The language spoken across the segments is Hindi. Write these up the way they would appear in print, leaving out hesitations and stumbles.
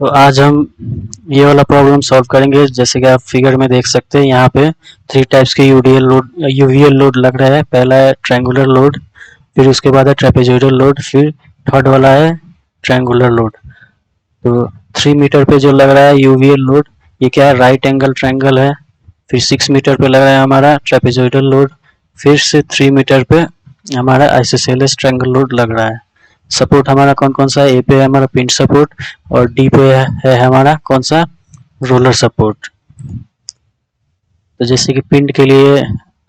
तो आज हम ये वाला प्रॉब्लम सॉल्व करेंगे। जैसे कि आप फिगर में देख सकते हैं, यहाँ पे 3 टाइप्स के यूवीएल लोड लग रहा है। पहला है ट्रायंगुलर लोड, फिर उसके बाद है ट्रेपेजोइडल लोड, फिर थर्ड वाला है ट्रायंगुलर लोड। तो 3 मीटर पे जो लग रहा है यूवीएल लोड, ये क्या है, राइट एंगल ट्रायंगल है। फिर 6 मीटर पे लग रहा है हमारा ट्रेपेजोइडल लोड। फिर से 3 मीटर पे हमारा आइसोसेलेस ट्रायंगल लोड लग रहा है। सपोर्ट हमारा कौन कौन सा है? ए पे है हमारा पिंच सपोर्ट, और डी पे है हमारा कौन सा, रोलर सपोर्ट। तो जैसे कि पिंड के लिए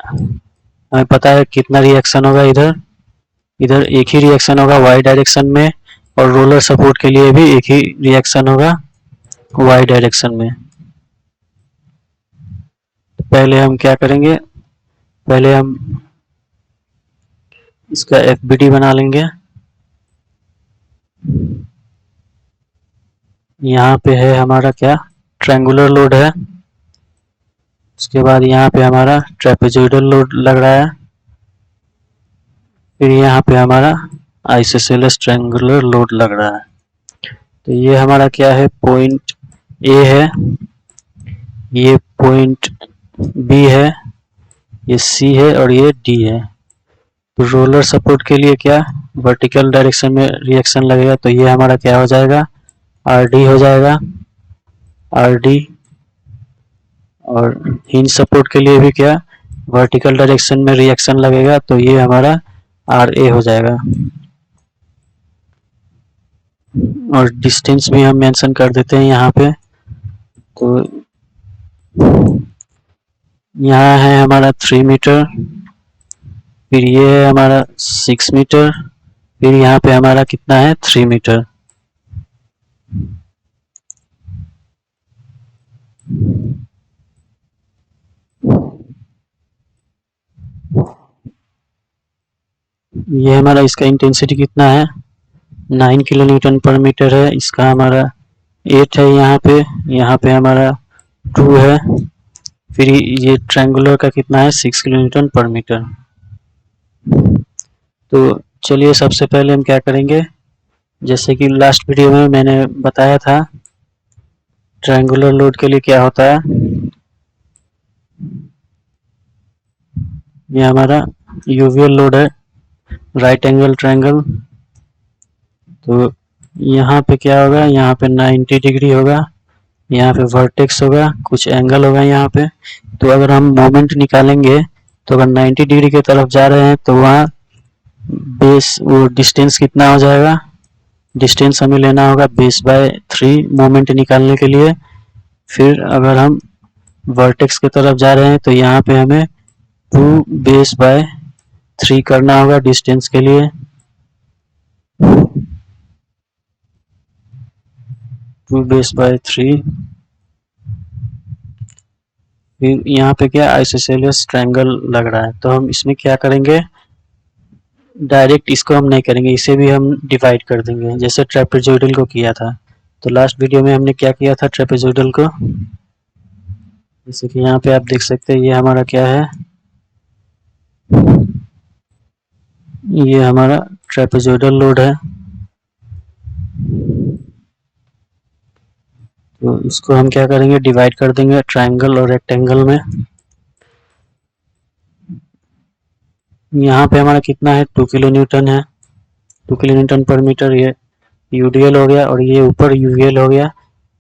हमें पता है कितना रिएक्शन होगा, इधर इधर एक ही रिएक्शन होगा वाई डायरेक्शन में, और रोलर सपोर्ट के लिए भी एक ही रिएक्शन होगा वाई डायरेक्शन में। तो पहले हम क्या करेंगे, पहले हम इसका एफबीडी बना लेंगे। यहाँ पे है हमारा क्या, ट्रायंगुलर लोड है। उसके बाद यहाँ पे हमारा ट्रेपेजोइडल लोड लग रहा है। फिर यहाँ पे हमारा आइसोसेलेस ट्रायंगुलर लोड लग रहा है। तो ये हमारा क्या है, पॉइंट ए है, ये पॉइंट बी है, ये सी है, और ये डी है। तो रोलर सपोर्ट के लिए क्या, वर्टिकल डायरेक्शन में रिएक्शन लगेगा, तो ये हमारा क्या हो जाएगा, आर डी हो जाएगा, आर डी। और हिंज सपोर्ट के लिए भी क्या, वर्टिकल डायरेक्शन में रिएक्शन लगेगा, तो ये हमारा आर ए हो जाएगा। और डिस्टेंस भी हम मेंशन कर देते हैं यहाँ पे। तो यहाँ है हमारा 3 मीटर, फिर ये है हमारा 6 मीटर, फिर यहाँ पे हमारा कितना है, 3 मीटर। ये हमारा इसका इंटेंसिटी कितना है, 9 किलो न्यूटन पर मीटर है। इसका हमारा 8 है यहाँ पे हमारा 2 है। फिर ये ट्रायंगुलर का कितना है, 6 किलो न्यूटन पर मीटर। तो चलिए सबसे पहले हम क्या करेंगे, जैसे कि लास्ट वीडियो में मैंने बताया था, ट्रायंगुलर लोड के लिए क्या होता है, ये हमारा यूवीएल लोड है, राइट एंगल ट्रायंगल। तो यहाँ पे क्या होगा, यहाँ पे 90 डिग्री होगा, यहाँ पे वर्टेक्स होगा, कुछ एंगल होगा यहाँ पे। तो अगर हम मोमेंट निकालेंगे, तो अगर 90 डिग्री की तरफ जा रहे हैं तो वहाँ बेस, वो डिस्टेंस कितना हो जाएगा, डिस्टेंस हमें लेना होगा बेस बाय 3 मोमेंट निकालने के लिए। फिर अगर हम वर्टेक्स की तरफ जा रहे हैं तो यहाँ पे हमें 2 बेस बाय 3 करना होगा डिस्टेंस के लिए। 2 बेस बाय 3। फिर यहाँ पे क्या, आइसोसेलेस ट्रायंगल लग रहा है, तो हम इसमें क्या करेंगे, डायरेक्ट इसको हम नहीं करेंगे, इसे भी हम डिवाइड कर देंगे जैसे ट्रेपेजोइडल को किया था। तो लास्ट वीडियो में हमने क्या किया था ट्रेपेजोइडल को, जैसे कि यहाँ पे आप देख सकते हैं, ये हमारा क्या है, ये हमारा ट्रेपेजोइडल लोड है। तो इसको हम क्या करेंगे, डिवाइड कर देंगे ट्रायंगल और रेक्टेंगल में। यहाँ पे हमारा कितना है, 2 किलो न्यूटन है, 2 किलो न्यूटन पर मीटर। ये यूडीएल हो गया और ये ऊपर यूवीएल हो गया।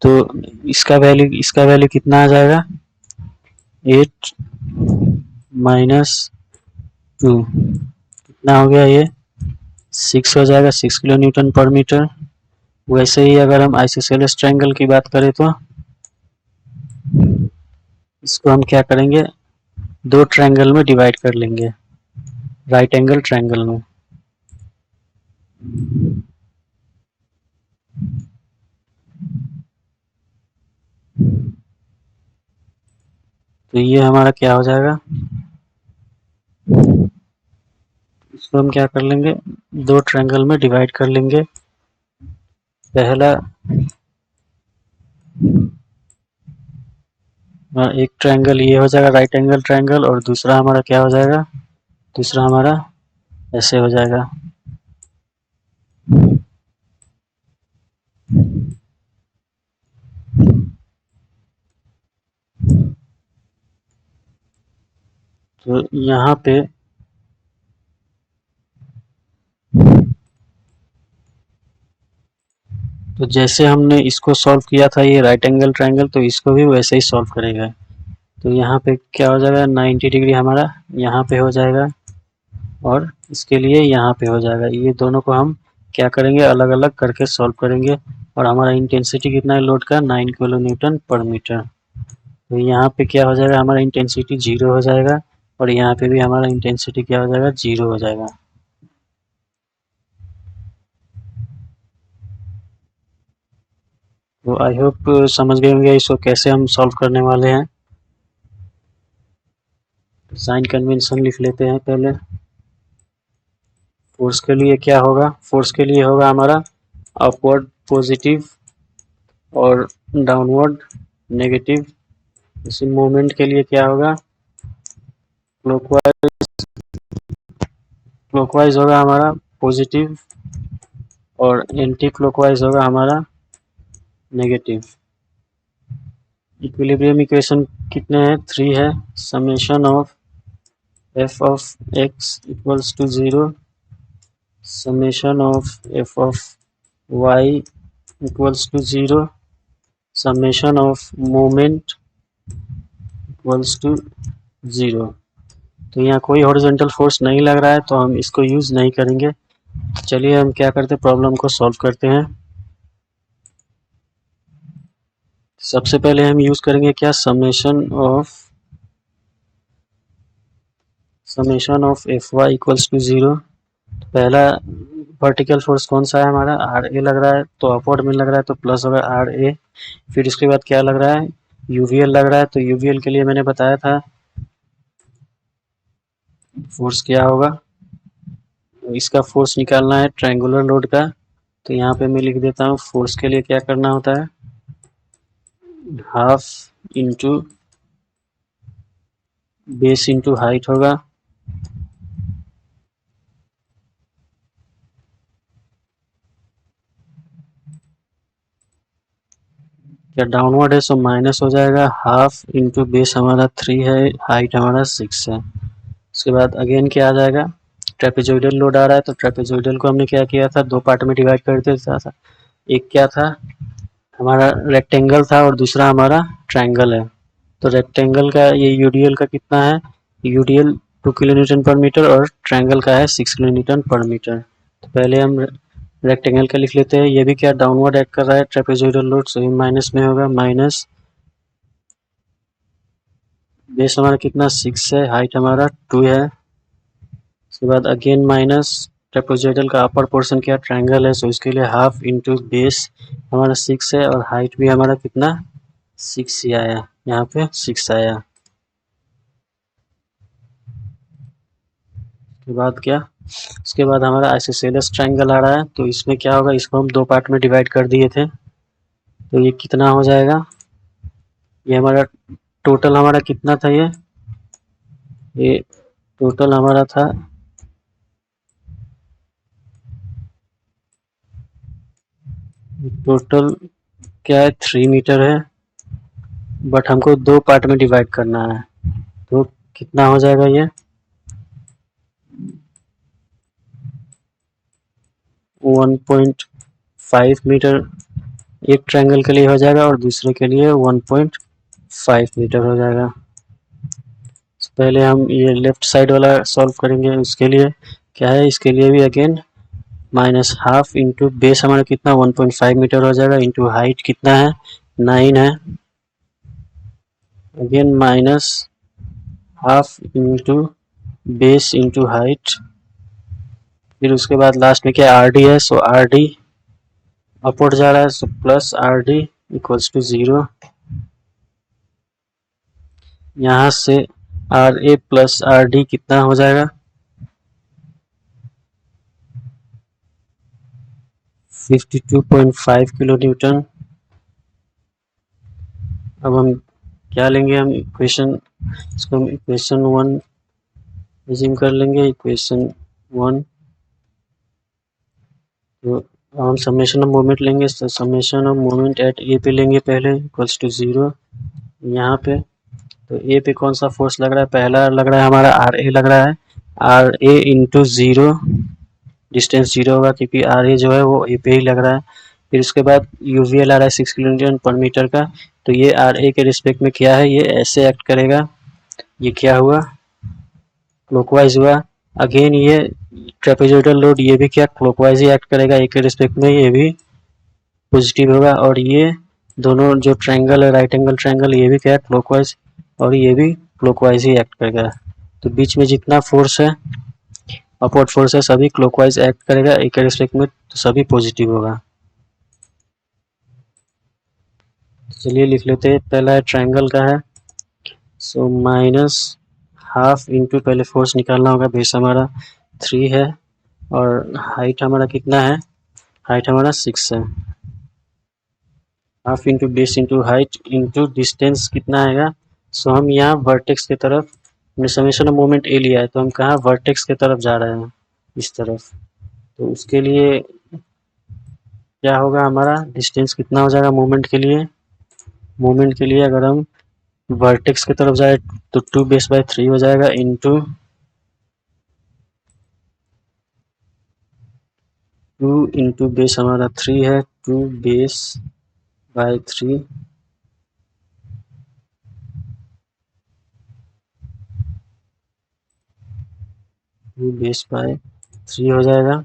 तो इसका वैल्यू कितना आ जाएगा, 8 माइनस 2 कितना हो गया, ये 6 हो जाएगा, 6 किलो न्यूटन पर मीटर। वैसे ही अगर हम आइसोसेलेस ट्रायंगल की बात करें तो इसको हम क्या करेंगे, 2 ट्रायंगल में डिवाइड कर लेंगे, राइट एंगल ट्रायंगल में। तो ये हमारा क्या हो जाएगा, इसको हम क्या कर लेंगे, 2 ट्रायंगल में डिवाइड कर लेंगे। पहला एक ट्रायंगल ये हो जाएगा राइट एंगल ट्रायंगल, और दूसरा हमारा क्या हो जाएगा, दूसरा हमारा ऐसे हो जाएगा। तो यहाँ पे तो जैसे हमने इसको सॉल्व किया था ये राइट एंगल ट्रायंगल, तो इसको भी वैसे ही सॉल्व करेंगे। तो यहाँ पे क्या हो जाएगा, 90 डिग्री हमारा यहाँ पे हो जाएगा और इसके लिए यहाँ पे हो जाएगा। ये दोनों को हम क्या करेंगे, अलग अलग करके सॉल्व करेंगे। और हमारा इंटेंसिटी कितना है लोड का, 9 किलो न्यूटन पर मीटर। तो यहाँ पे क्या हो जाएगा, हमारा इंटेंसिटी 0 हो जाएगा और यहाँ पे भी हमारा इंटेंसिटी क्या हो जाएगा, 0 हो जाएगा। तो आई होप समझ गए होंगे इसको कैसे हम सॉल्व करने वाले हैं। साइन कन्वेंशन लिख लेते हैं पहले। फोर्स के लिए क्या होगा, फोर्स के लिए होगा हमारा अपवर्ड पॉजिटिव और डाउनवर्ड नेगेटिव। इसी मोमेंट के लिए क्या होगा, क्लॉकवाइज होगा हमारा पॉजिटिव और एंटी क्लॉकवाइज होगा हमारा नेगेटिव। इक्विलिब्रियम इक्वेशन कितने हैं, 3 है। Summation of F of X equals to 0, summation of F of Y equals to 0, summation of moment equals to 0। तो यहाँ कोई हॉरिजॉन्टल फोर्स नहीं लग रहा है तो हम इसको यूज नहीं करेंगे। चलिए हम क्या करते हैं, प्रॉब्लम को सॉल्व करते हैं। सबसे पहले हम यूज करेंगे क्या, summation of F Y equals to 0। पहला वर्टिकल फोर्स कौन सा है हमारा, आर ए लग रहा है, तो अपवर्ड में लग रहा है तो प्लस होगा आर ए। फिर इसके बाद क्या लग रहा है, यूवीएल लग रहा है, तो यूवीएल के लिए मैंने बताया था फोर्स क्या होगा, इसका फोर्स निकालना है ट्रायंगुलर लोड का। तो यहाँ पे मैं लिख देता हूँ, फोर्स के लिए क्या करना होता है, half into base into height होगा। क्या डाउनवर्ड है सो माइनस हो जाएगा, हाफ इंटू बेस हमारा 3 है, हाइट हमारा 6 है। उसके बाद अगेन क्या आ जाएगा, ट्रेपेजोइडल लोड आ रहा है, तो ट्रेपेजोइडल को हमने क्या किया था, 2 पार्ट में डिवाइड कर दिया था। एक क्या था हमारा रेक्टेंगल था और दूसरा हमारा ट्रायंगल है। तो रेक्टेंगल का ये यूडीएल का कितना है, यूडीएल 2 किलो न्यूटन पर मीटर और ट्रायंगल का है 6 किलो न्यूटन पर मीटर। तो पहले हम रेक्टेंगल का लिख लेते हैं, ये भी क्या डाउनवर्ड एक्ट कर रहा है ट्रेपेजोइडल लोड, सो माइनस में होगा, माइनस बेस हमारा कितना 6 है, हाइट हमारा 2 है। उसके बाद अगेन माइनस ट्रेपेजोइडल का अपर पोर्शन क्या ट्रायंगल है, सो इसके लिए हाफ इंटू बेस हमारा 6 है और हाइट भी हमारा कितना 6 ही आया, यहाँ पे 6 आया। उसके बाद क्या, उसके बाद हमारा आइसोसेलेस ट्रायंगल आ रहा है, तो इसमें क्या होगा, इसको हम 2 पार्ट में डिवाइड कर दिए थे। तो ये कितना हो जाएगा, ये हमारा टोटल हमारा कितना था, ये टोटल हमारा था टोटल क्या है 3 मीटर है, बट हमको 2 पार्ट में डिवाइड करना है। तो कितना हो जाएगा, ये 1.5 मीटर एक ट्रायंगल के लिए हो जाएगा और दूसरे के लिए 1.5 मीटर हो जाएगा। पहले हम ये लेफ्ट साइड वाला सॉल्व करेंगे, उसके लिए क्या है, इसके लिए भी again minus half into base हमारा कितना 1.5 मीटर हो जाएगा, इंटू हाइट कितना है 9 है, again minus half into base into height. फिर उसके बाद लास्ट में क्या आर डी है, सो आर डी अपवर्ड जा रहा है, so plus R D equals to 0। यहाँ से R A plus R D कितना हो जाएगा, 52.5 किलो न्यूटन। अब हम क्या लेंगे, हम इक्वेशन, इसको हम इक्वेशन 1 रिज्यूम कर लेंगे, इक्वेशन 1। तो हम समेशन ऑफ मोमेंट लेंगे, तो समेशन ऑफ मोमेंट एट ए पे लेंगे पहले इक्वल्स टू 0 यहाँ पे। तो ए पे कौन सा फोर्स लग रहा है, पहला लग रहा है हमारा आर ए लग रहा है, R A into zero, distance zero होगा क्योंकि आर ए जो है वो ए पे ही लग रहा है। फिर उसके बाद यूवीएल आ रहा है 6 किलोन्यूटन पर मीटर का, तो ये आर ए के रिस्पेक्ट में क्या है, ये ऐसे एक्ट करेगा, ये क्या हुआ, क्लॉकवाइज हुआ। अगेन ये ट्रेपेजोइडल लोड, ये भी क्या क्लॉकवाइज ही एक्ट करेगा ए के रिस्पेक्ट में, ये भी पॉजिटिव होगा। और ये दोनों जो ट्रायंगल है, राइट एंगल ट्रायंगल, ये भी क्या है क्लॉकवाइज, और ये भी क्लॉकवाइज ही एक्ट करेगा। तो बीच में जितना फोर्स है, अपवर्ड फोर्स है, सभी क्लॉकवाइज एक्ट करेगा ए के रिस्पेक्ट में, तो सभी पॉजिटिव होगा। चलिए लिख लेते हैं, पहला है ट्रायंगल का है, सो माइनस हाफ इंटू, पहले फोर्स निकालना होगा, बेस हमारा 3 है और हाइट हमारा कितना है, हाइट हमारा 6 है, half into base into height into distance कितना आएगा। सो हम यहाँ वर्टेक्स की तरफ, हमने समेशन ऑफ मोमेंट ए लिया है, तो हम कहाँ वर्टेक्स की तरफ जा रहे हैं, इस तरफ। तो उसके लिए क्या होगा, हमारा डिस्टेंस कितना हो जाएगा मोमेंट के लिए, मोमेंट के लिए अगर हम वर्टेक्स की तरफ जाए तो 2 बेस बाय 3 हो जाएगा, इंटू 2 इंटू बेस हमारा 3 है, 2 बेस बाय 3, 2 बेस बाय 3 हो जाएगा।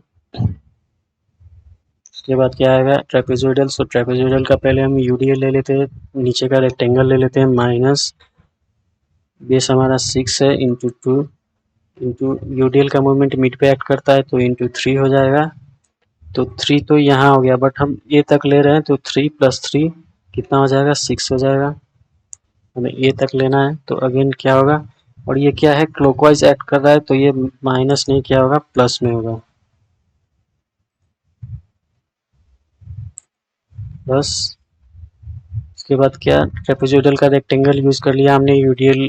उसके बाद क्या आएगा, ट्रेपेजोइडल। सो ट्रेपेजोइडल का पहले हम यूडीएल ले लेते हैं, नीचे का रेक्टेंगल ले लेते हैं, माइनस बेस हमारा 6 है इंटू 2 इंटू यूडीएल का मूवमेंट मिड पे एक्ट करता है, तो इंटू 3 हो जाएगा। तो 3 तो यहाँ हो गया, बट हम ए तक ले रहे हैं, तो 3 प्लस 3 कितना हो जाएगा, 6 हो जाएगा, हमें ए तक लेना है। तो अगेन क्या होगा, और ये क्या है क्लॉकवाइज एक्ट कर रहा है, तो ये माइनस नहीं क्या होगा, प्लस में होगा, बस। उसके बाद क्या, ट्रेपेजोइडल का रेक्टेंगल यूज कर लिया हमने यूडीएल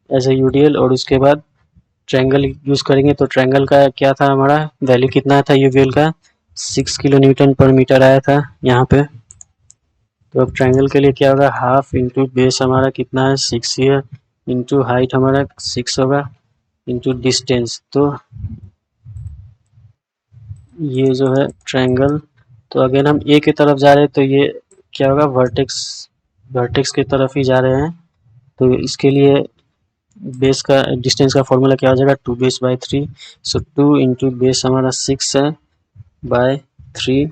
एज ए यूडीएल, और उसके बाद ट्रायंगल यूज करेंगे। तो ट्रायंगल का क्या था, हमारा वैल्यू कितना था यूवीएल का, 6 किलो न्यूटन पर मीटर आया था यहाँ पे। तो अब ट्रायंगल के लिए क्या होगा, हाफ इंटू बेस हमारा कितना है 6 ही है, इंटू हाइट हमारा 6 होगा, इंटू डिस्टेंस। तो ये जो है ट्रायंगल, तो अगेन हम ए की तरफ जा रहे हैं, तो ये क्या होगा, वर्टेक्स, वर्टेक्स की तरफ ही जा रहे हैं। तो इसके लिए बेस का डिस्टेंस का फॉर्मूला क्या हो जाएगा, 2 base by 3। So 2 into base हमारा 6 है बाय 3,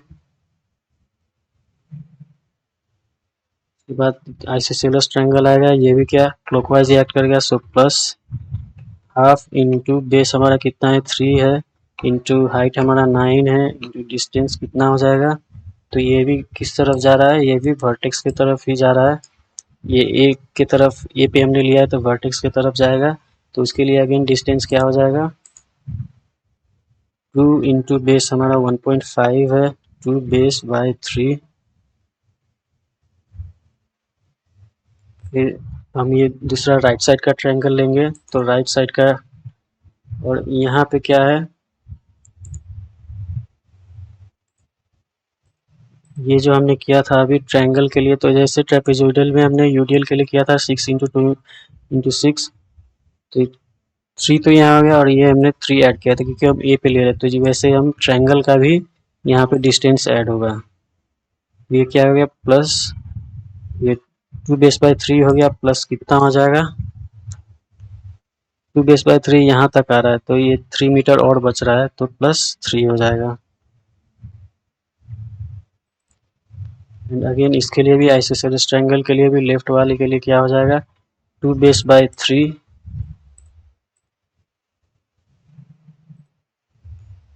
के बाद आइसोसेलेस ट्रायंगल आएगा, ये भी क्या क्लॉकवाइज एक्ट करेगा। So plus half into base हमारा कितना है 3 है, इंटू हाइट हमारा 9 है, इंटू डिस्टेंस कितना हो जाएगा। तो ये भी किस तरफ जा रहा है, ये भी वर्टेक्स की तरफ ही जा रहा है, ये ए की तरफ, ए पे हमने लिया है तो वर्टेक्स की तरफ जाएगा। तो उसके लिए अगेन डिस्टेंस क्या हो जाएगा, 2 इंटू बेस हमारा 1.5 है, 2 बेस बाय 3। फिर हम ये दूसरा राइट साइड का ट्रायंगल लेंगे, तो राइट साइड का, और यहाँ पे क्या है, ये जो हमने किया था अभी ट्रायंगल के लिए, तो जैसे ट्रेपेजोइडल में हमने यूडीएल के लिए किया था 6 इंटू 2 इंटू 6, तो 3 तो यहाँ आ गया, और ये हमने 3 ऐड किया था क्योंकि हम ए पे ले रहे थे, तो जी वैसे हम ट्रायंगल का भी यहाँ पे डिस्टेंस ऐड होगा। ये क्या हो गया, प्लस ये 2 बेस बाय 3 हो गया, प्लस कितना हो जाएगा, 2 बेस बाय 3 यहाँ तक आ रहा है, तो ये 3 मीटर और बच रहा है, तो प्लस 3 हो जाएगा। एंड अगेन इसके लिए भी आइसोसेलेस ट्रायंगल के लिए भी लेफ्ट वाले के लिए क्या हो जाएगा, 2 बेस बाय 3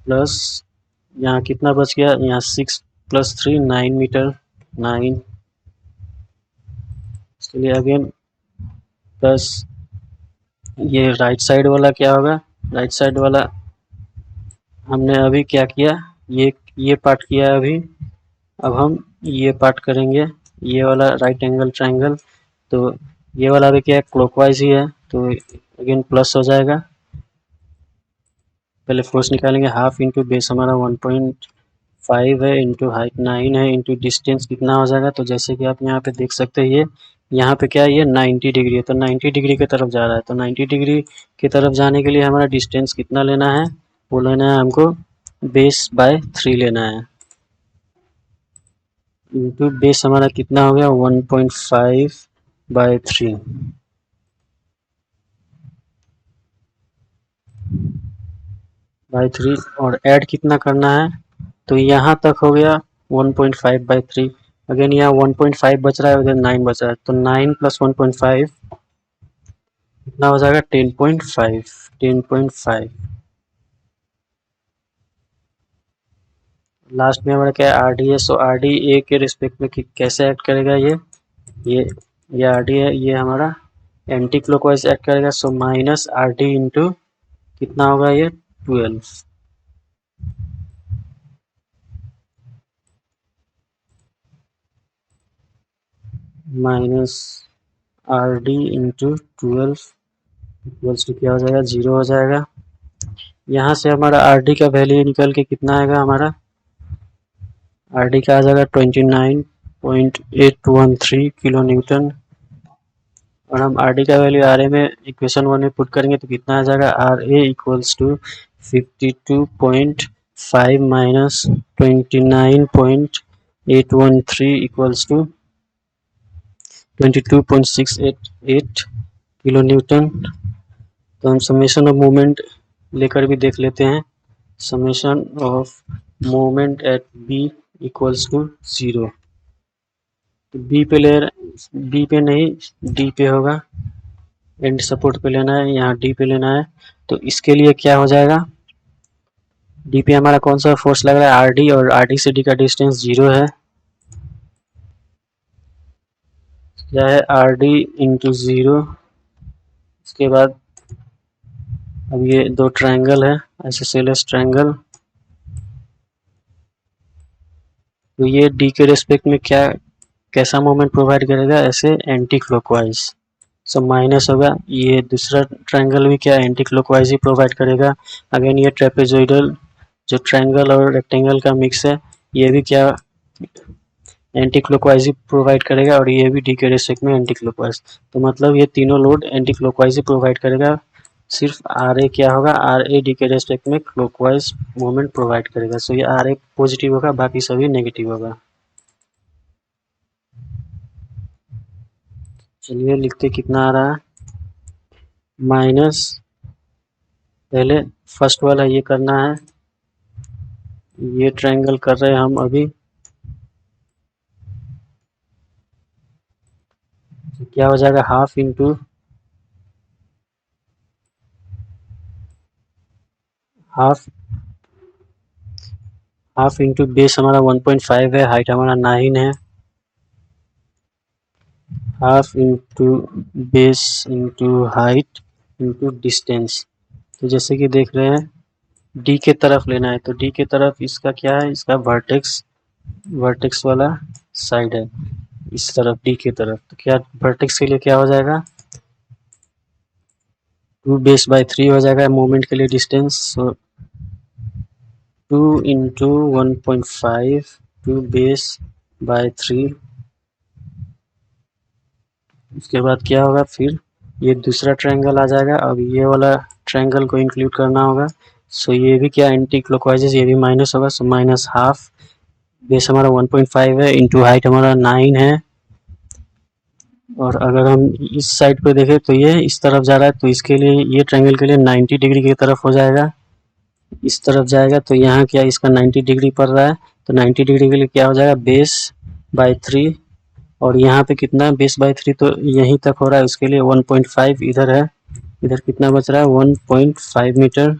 प्लस यहाँ कितना बच गया, यहाँ 6 प्लस 3 9 मीटर, 9, इसके लिए अगेन प्लस ये राइट साइड वाला क्या होगा, राइट साइड वाला हमने अभी क्या किया, ये पार्ट किया है अभी, अब हम ये पार्ट करेंगे, ये वाला राइट एंगल ट्रायंगल। तो ये वाला भी क्या है क्लॉकवाइज ही है, तो अगेन प्लस हो जाएगा, पहले फोर्स निकालेंगे, हाफ इंटू बेस हमारा 1.5 5 है इंटू हाइट 9 है इंटू डिस्टेंस कितना हो जाएगा, तो जैसे कि आप यहाँ पे देख सकते हैं ये यहाँ पे क्या है, ये 90 डिग्री है, तो 90 डिग्री की तरफ जा रहा है, तो 90 डिग्री की तरफ जाने के लिए हमारा डिस्टेंस कितना लेना है, वो लेना है हमको बेस बाय 3 लेना है, इंटू बेस हमारा कितना हो गया 1.5/3 बाई 3, और ऐड कितना करना है, तो यहाँ तक हो गया 1.5/3, अगेन यहाँ 1.5 बच रहा है, उधर 9 बच रहा है, तो 9 प्लस 1.5 कितना हो जाएगा 10.5, 10.5। लास्ट में हमारा क्या है आर डी है, सो आर डी ए के रिस्पेक्ट में कैसे एक्ट करेगा, ये ये आर डी है, ये हमारा एंटी क्लॉकवाइज एक्ट करेगा, so minus R D into कितना होगा ये 12, minus R D into 12 equals to क्या हो जाएगा 0 हो जाएगा। यहाँ से हमारा आर डी का वैल्यू निकल के कितना आएगा, हमारा आर डी का आ जाएगा 29.813 किलो न्यूटन, और हम आर डी का वैल्यू आर ए में इक्वेशन 1 में पुट करेंगे तो कितना आ जाएगा R A equals to 52.5 minus 29.813 equals to 22.688 kilo newton. तो हम समेशन ऑफ मोमेंट लेकर भी देख लेते हैं, summation of moment at B equals to 0, तो बी पे ले, बी पे नहीं डी पे होगा, एंड सपोर्ट पे लेना है, यहाँ डी पे लेना है, तो इसके लिए क्या हो जाएगा, डी पे हमारा कौन सा फोर्स लग रहा है आर डी, और आर डी से डी का डिस्टेंस 0 है, क्या है आर डी इंटू 0। इसके बाद अब ये दो ट्रायंगल है आइसोसेलेस ट्रायंगल, तो ये डी के रेस्पेक्ट में क्या कैसा मोमेंट प्रोवाइड करेगा, ऐसे एंटी क्लॉकवाइज, सो माइनस होगा, ये दूसरा ट्रायंगल भी क्या एंटी क्लॉकवाइज ही प्रोवाइड करेगा, अगेन ये ट्रेपेजोइडल जो ट्रायंगल और रेक्टेंगल का मिक्स है, ये भी क्या एंटी क्लॉकवाइज ही प्रोवाइड करेगा, और ये भी डी के रेस्पेक्ट में एंटी क्लॉकवाइज, तो मतलब ये तीनों लोड एंटी क्लॉकवाइज ही प्रोवाइड करेगा, सिर्फ आर ए क्या होगा, आर ए डी के रेस्पेक्ट में क्लॉकवाइज मोमेंट प्रोवाइड करेगा, सो ये आर ए पॉजिटिव होगा, बाकी सभी नेगेटिव होगा। चलिए लिखते कितना आ रहा है, माइनस पहले फर्स्ट वाला ये करना है, ये ट्रायंगल कर रहे हैं हम अभी, तो क्या हो जाएगा half into half, half into base हमारा 1.5 है, हाइट हमारा 9 है, half into base into height into distance, तो जैसे कि देख रहे हैं डी के तरफ लेना है, तो डी के तरफ इसका क्या है, इसका वर्टेक्स, वर्टेक्स वाला साइड है इस तरफ डी के तरफ, तो क्या वर्टेक्स के लिए क्या हो जाएगा 2 बेस बाय 3 हो जाएगा मोमेंट के लिए distance, so 2 into 1.5 2 base by 3, उसके बाद क्या होगा फिर ये दूसरा ट्रायंगल आ जाएगा, अब ये वाला ट्रायंगल को इंक्लूड करना होगा, सो ये भी क्या एंटी क्लॉकवाइज, ये भी माइनस होगा, सो माइनस हाफ, बेस हमारा 1.5 है इंटू हाइट हमारा 9 है, और अगर हम इस साइड पे देखें तो ये इस तरफ जा रहा है, तो इसके लिए ये ट्रायंगल के लिए 90 डिग्री की तरफ हो जाएगा, इस तरफ जाएगा, तो यहाँ क्या इसका 90 डिग्री पड़ रहा है, तो 90 डिग्री के लिए क्या हो जाएगा बेस बाय 3, और यहाँ पे कितना बेस बाय 3 तो यहीं तक हो रहा है, उसके लिए 1.5 इधर है, इधर कितना बच रहा है 1.5 metre,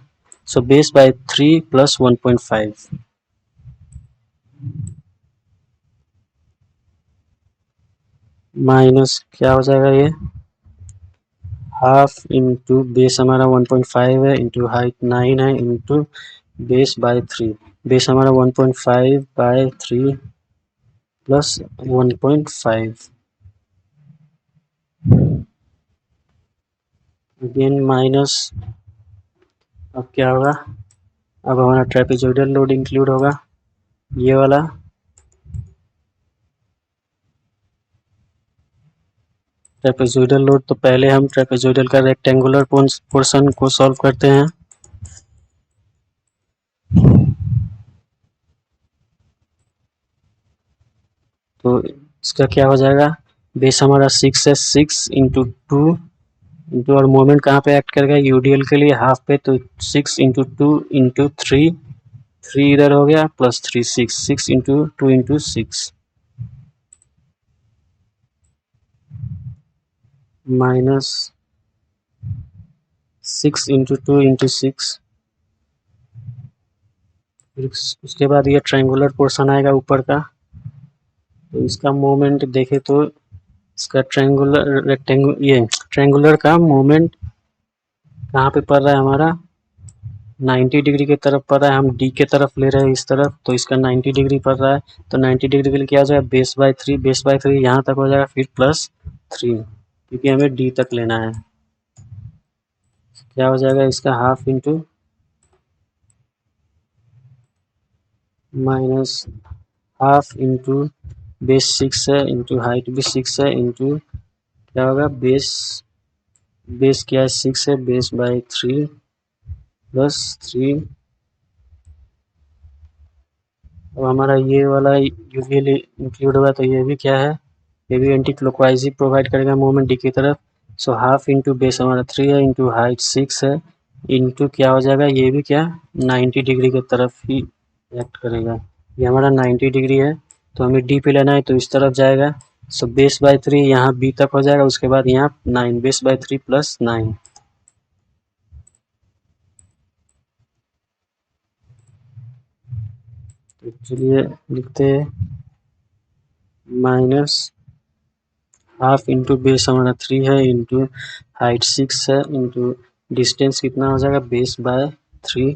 so base by 3 plus 1.5, minus क्या हो जाएगा ये हाफ इंटू बेस हमारा 1.5 है इंटू हाइट 9 है इंटू बेस बाय 3, बेस हमारा 1.5/3 प्लस 1.5, अगेन माइनस, अब क्या होगा, अब हमारा ट्रेपेजोइडल लोड इंक्लूड होगा, ये वाला ट्रेपेजोइडल लोड, तो पहले हम ट्रेपेजोइडल का रेक्टेंगुलर पोर्शन को सॉल्व करते हैं। तो इसका क्या हो जाएगा, बेस हमारा 6 है, 6 इंटू 2 इंटू, और मोमेंट कहाँ पे एक्ट करेगा, यूडीएल के लिए हाफ पे, तो 6 इंटू 2 इंटू 3, 3 इधर हो गया plus 3, 6, 6 into 2 into 6 minus 6 into 2 into 6। उसके बाद ये ट्रायंगुलर पोर्शन आएगा ऊपर का, तो इसका मोमेंट देखे तो इसका ट्रायंगुलर रेक्टेंगुलर, ये ट्रायंगुलर का मोमेंट कहाँ पे पड़ रहा है हमारा, 90 डिग्री की तरफ पड़ रहा है, हम डी के तरफ ले रहे हैं इस तरफ, तो इसका 90 डिग्री पड़ रहा है, तो 90 डिग्री के लिए क्या हो जाएगा, बेस बाय 3, बेस बाय 3 यहाँ तक हो जाएगा, फिर प्लस 3, क्योंकि हमें डी तक लेना है। क्या हो जाएगा इसका half into minus half into base 6 है इंटू हाइट भी 6 है इंटू क्या होगा, बेस बेस क्या है 6 है, बेस बाय 3 प्लस 3। अब हमारा ये वाला यूवीएल इंक्लूड होगा, तो ये भी क्या है, ये भी एंटी क्लॉकवाइज ही प्रोवाइड करेगा मोमेंट डी की तरफ। सो हाफ इंटू बेस हमारा 3 है इंटू हाइट 6 है इंटू क्या हो जाएगा, ये भी क्या 90 डिग्री की तरफ ही एक्ट करेगा। ये हमारा 90 डिग्री है, तो हमें डी पे लेना है, तो इस तरफ जाएगा। सो बेस बाय 3 यहाँ बी तक हो जाएगा, उसके बाद यहाँ 9, बेस बाय 3 प्लस 9। तो चलिए लिखते हैं माइनस हाफ इंटू बेस हमारा 3 है इंटू हाइट 6 है इंटू डिस्टेंस कितना हो जाएगा, बेस बाय 3,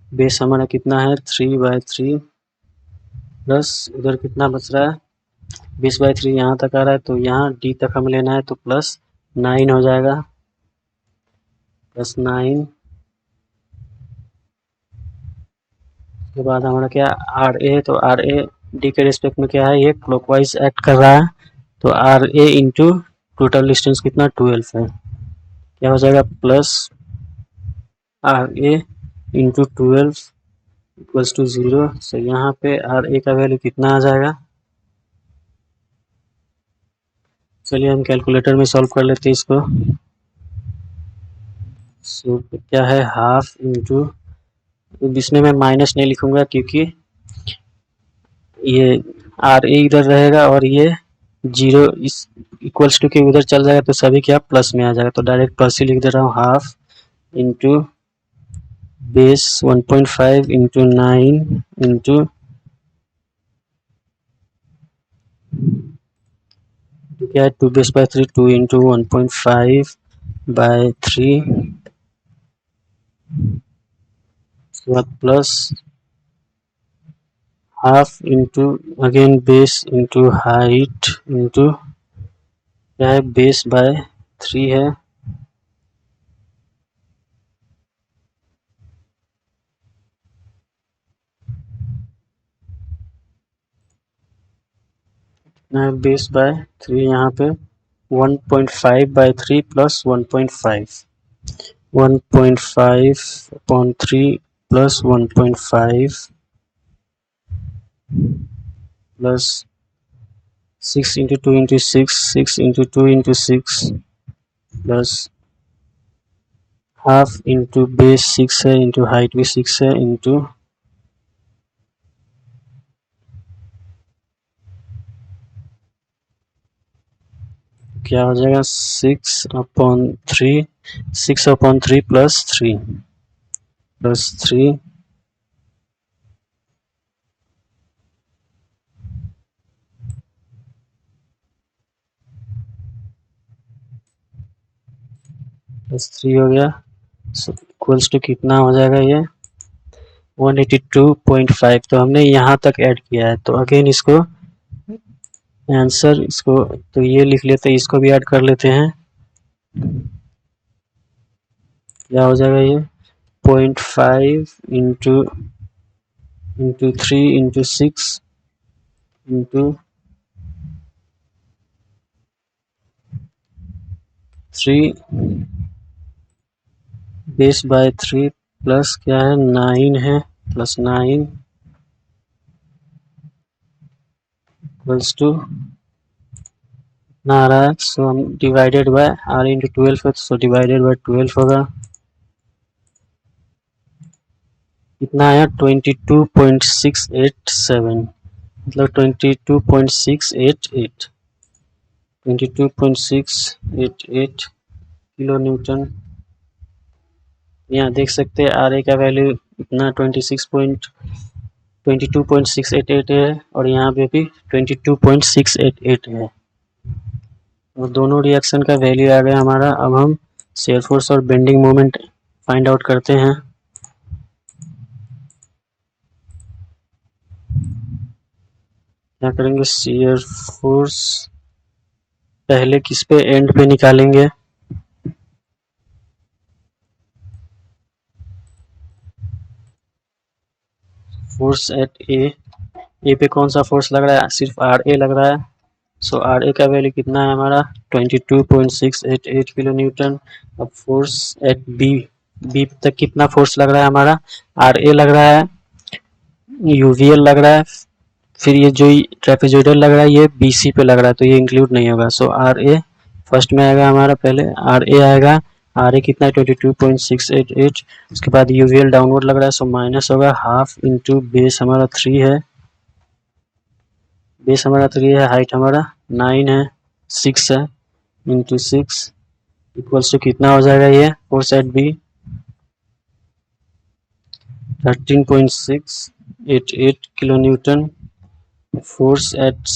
बेस हमारा कितना है 3 बाय 3 प्लस उधर कितना बच रहा है, 20 बाय 3 यहाँ तक आ रहा है, तो यहाँ डी तक हमें लेना है, तो प्लस 9 हो जाएगा, प्लस 9 के बाद हमारा क्या आर ए, तो आर ए डी के रिस्पेक्ट में क्या है, ये क्लॉकवाइज एक्ट कर रहा है, तो R A into total distance कितना 12 है, क्या हो जाएगा plus R A into 12 equals to 0। So यहाँ पे आर ए का वैल्यू कितना आ जाएगा, चलिए हम कैलकुलेटर में सॉल्व कर लेते हैं इसको। सो क्या है हाफ इंटू, इसमें मैं माइनस नहीं लिखूंगा क्योंकि ये आर ए इधर रहेगा और ये 0 इस इक्वल्स टू के उधर चल जाएगा, तो सभी क्या प्लस में आ जाएगा, तो डायरेक्ट प्लस ही लिख दे रहा हूँ, half into base 1.5 into 9 into क्या है 2 बेस बाय 3, 2 इंटू 1.5 बाय 3, उसके बाद plus half into again base into height into क्या है बेस बाय 3 है, बेस बाय 3 यहाँ पे 1.5 by 3 plus 1.5, 1.5 upon 3 plus 1.5 plus 6 into 2 into 6, 6 into 2 into 6 plus half into base 6 है इंटू हाइट भी 6 है इंटू क्या हो जाएगा 6/3, 6/3 प्लस 3 प्लस 3 प्लस 3 हो गया, इक्वल्स टू कितना हो जाएगा ये 182.5। तो हमने यहाँ तक ऐड किया है, तो अगेन इसको आंसर इसको तो ये लिख लेते हैं, इसको भी ऐड कर लेते हैं, क्या हो जाएगा ये 0.5 into into 3 into 6 into 3 base by 3 plus क्या है 9 है प्लस 9 इक्वल्स टू ना आ रहा है, सो हम डिवाइडेड बाय आर इंटू 12 है, सो डिवाइडेड बाय 12 होगा। कितना आया 22.687, मतलब 22.688 22.688 किलो न्यूटन। यहाँ देख सकते हैं आर ए का वैल्यू इतना 22.688 है और यहाँ पे भी 22.688 है, और दोनों रिएक्शन का वैल्यू आ गया हमारा। अब हम शेयर फोर्स और बेंडिंग मोमेंट फाइंड आउट करते हैं। क्या करेंगे, शेयर फोर्स पहले किस पे एंड पे निकालेंगे, फोर्स एट ए पे कौन सा फोर्स लग रहा है, सिर्फ आर ए लग रहा है। सो आर ए का वैल्यू कितना है हमारा 22.688 किलो न्यूटन। अब फोर्स एट बी, बी तक कितना फोर्स लग रहा है हमारा, आर ए लग रहा है, यूवीएल लग रहा है, फिर ये जो ट्रेपेजोइडल लग रहा है ये बीसी पे लग रहा है, तो ये इंक्लूड नहीं होगा। सो आर ए फर्स्ट में आएगा हमारा, पहले आर ए आएगा, आर ए कितना है 22.688, उसके बाद यूवीएल डाउनवर्ड लग रहा है, सो माइनस होगा हाफ इंटू बेस हमारा 3 है, बेस हमारा 3 है, हाइट हमारा 9 है, 6 है, इंटू 6 इक्वल्स टू कितना हो जाएगा, ये force at B 13.688 kilo newton, force at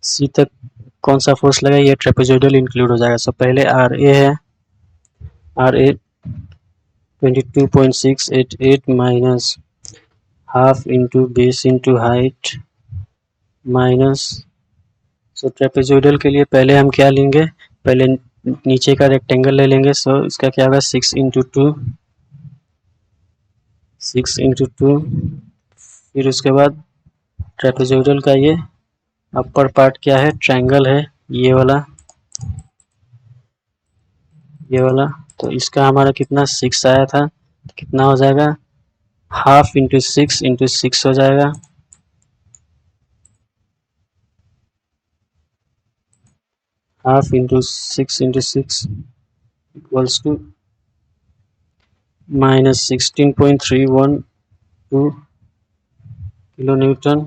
C तक कौन सा फोर्स लगा, ये ट्रेपेजोइडल इंक्लूड हो जाएगा। सो पहले आर ए है, R A 22.688 minus half into base into height minus, so trapezoidal के लिए पहले हम क्या लेंगे, पहले नीचे का रेक्टेंगल ले लेंगे। सो इसका क्या होगा 6 इंटू 2, फिर उसके बाद ट्रेपेजोइडल का ये अपर पार्ट क्या है, ट्रायंगल है, ये वाला, ये वाला, तो इसका हमारा कितना 6 आया था, तो कितना हो जाएगा हाफ इंटू 6 हो जाएगा, half into 6 equals to minus 16.312 kilo newton.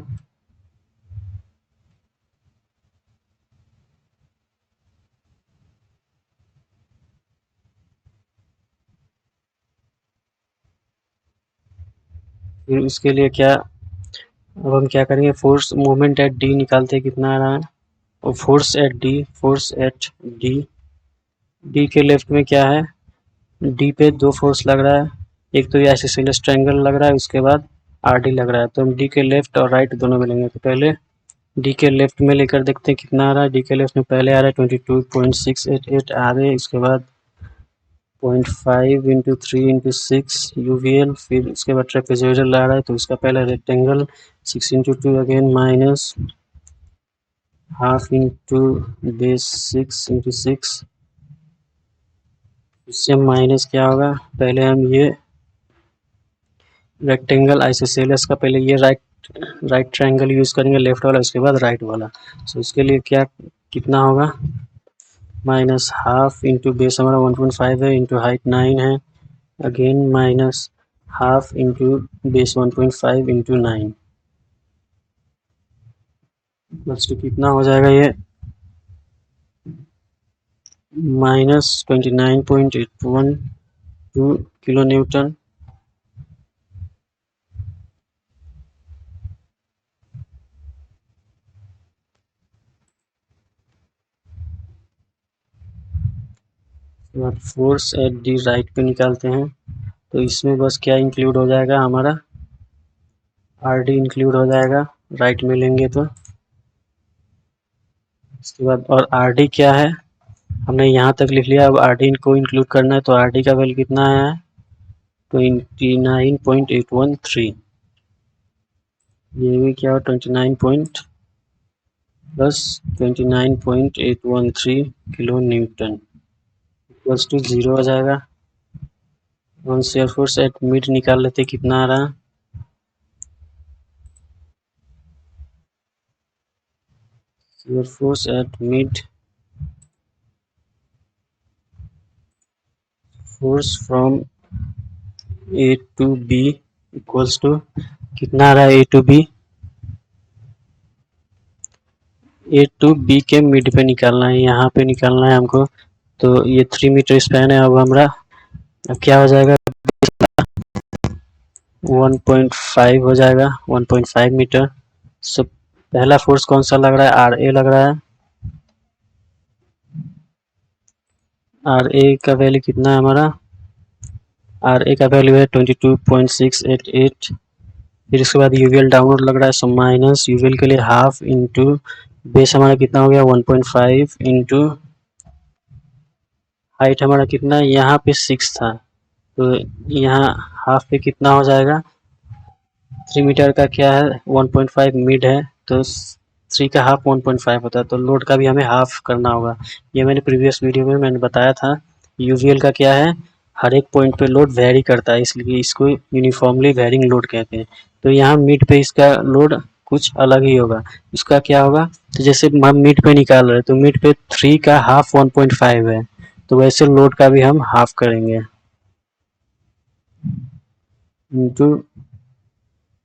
फिर उसके लिए क्या, अब हम क्या करेंगे, फोर्स मोमेंट एट डी निकालते हैं कितना आ रहा है, और फोर्स एट डी, डी के लेफ्ट में क्या है, डी पे दो फोर्स लग रहा है, एक तो ये आइसोसेलेस ट्रायंगल लग रहा है, उसके बाद आर डी लग रहा है, तो हम डी के लेफ्ट और राइट दोनों में लेंगे। तो पहले डी के लेफ्ट में लेकर देखते हैं कितना आ रहा है, डी के लेफ्ट में पहले आ रहा है 22.688 आ रहे, उसके बाद 0.5 इंटू 3 इंटू 6 यूवीएल, फिर उसके बाद ट्रेपेजोइडल आ रहा है, तो उसका पहला rectangle 6 into 2 again minus half into base 6 into 6, इससे माइनस क्या होगा, पहले हम ये रेक्टेंगल आइसोसेलेस का पहले ये राइट ट्रायंगल यूज करेंगे लेफ्ट वाला, उसके बाद राइट वाला। सो उसके लिए क्या कितना होगा, माइनस हाफ इंटू बेस हमारा 1.5 है इंटू हाइट 9 है, again minus half into base 1.5 into 9 plus two कितना हो जाएगा, ये minus 29.812 kilo newton. Force eight D right पे निकालते हैं, तो इसमें बस क्या इंक्लूड हो जाएगा हमारा, आर डी इंक्लूड हो जाएगा राइट में लेंगे तो, इसके बाद और आर डी क्या है, हमने यहाँ तक लिख लिया, अब आर डी को इंक्लूड करना है, तो आर डी का वैल्यू कितना आया है 29.813, ये भी क्या हो 29 point plus 29.813 kilo newton equals to 0 आ जाएगा। On shear force at mid निकाल लेते कितना आ रहा है। Shear force at mid force from A to B equals to कितना आ रहा है। ए टू बी के मिड पे निकालना है, यहाँ पे निकालना है हमको। तो ये 3 मीटर स्पैन है। अब हमारा अब क्या हो जाएगा 1.5 हो जाएगा 1.5 मीटर। सो पहला फोर्स कौन सा लग रहा है, आर ए लग रहा है। आर ए का वैल्यू कितना है हमारा, आर ए का वैल्यू है 22.688। फिर इसके बाद यूवीएल डाउनवर्ड लग रहा है, सो माइनस यूवीएल के लिए हाफ इंटू बेस हमारा कितना हो गया 1.5 इंटू हाइट हमारा कितना है, यहाँ पे 6 था तो यहाँ हाफ पे कितना हो जाएगा। 3 मीटर का क्या है 1.5 मिड है, तो 3 का हाफ 1.5 होता है, तो लोड का भी हमें हाफ करना होगा। ये मैंने प्रीवियस वीडियो में मैंने बताया था। यूवीएल का क्या है, हर एक पॉइंट पे लोड वेरी करता है, इसलिए इसको यूनिफॉर्मली वेरिंग लोड कहते हैं। तो यहाँ मिड पे इसका लोड कुछ अलग ही होगा। इसका क्या होगा, तो जैसे हम मिड पे निकाल रहे हैं तो मिड पे 3 का हाफ 1.5 है, तो वैसे लोड का भी हम हाफ करेंगे into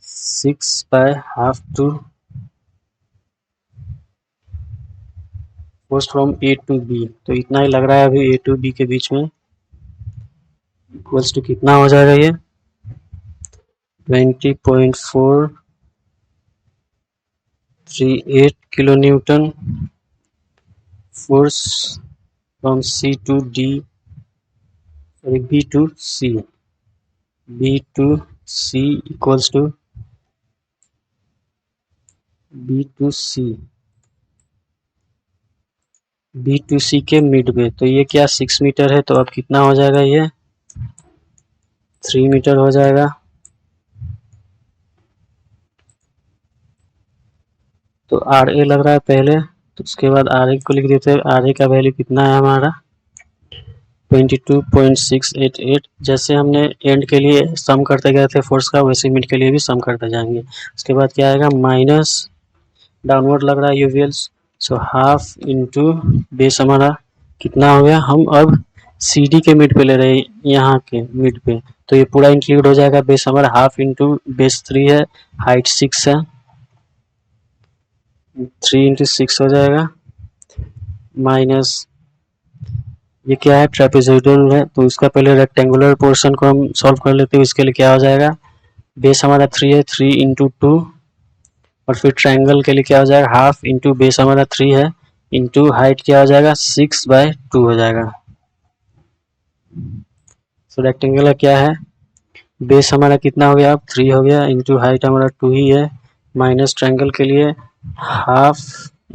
6 by half to force from A to B. तो इतना ही लग रहा है अभी ए टू बी के बीच में इक्वल्स टू कितना हो जाएगा ये 20.438 kilo newton force from C to D B to C equals to B to C के मिड पे। तो ये क्या 6 मीटर है, तो अब कितना हो जाएगा ये 3 मीटर हो जाएगा। तो आर ए लग रहा है पहले, तो उसके बाद आर ए को लिख देते हैं। आर ए का वैल्यू कितना है हमारा 22.688। जैसे हमने एंड के लिए सम करते गए थे फोर्स का, वैसे मिड के लिए भी सम करते जाएंगे। उसके बाद क्या आएगा माइनस डाउनवर्ड लग रहा है UVL, so half into base हमारा कितना हो गया। हम अब सी डी के मिड पे ले रहे हैं, यहाँ के मिड पे, तो ये पूरा इंक्लूड हो जाएगा। बेस हमारा हाफ इंटू बेस 3 है, हाइट 6 है, 3 इंटू 6 हो जाएगा माइनस ये क्या है ट्रेपेजोइडल है, तो इसका पहले रेक्टेंगुलर पोर्शन को हम सॉल्व कर लेते हैं। इसके लिए क्या हो जाएगा, बेस हमारा 3 है, 3 इंटू 2, और फिर ट्रायंगल के लिए क्या हो जाएगा हाफ इंटू बेस हमारा 3 है इंटू हाइट क्या हो जाएगा 6/2 हो जाएगा। तो रेक्टेंगुलर क्या है, बेस हमारा कितना हो गया अब 3 हो गया इंटू हाइट हमारा 2 ही है, माइनस ट्रायंगल के लिए हाफ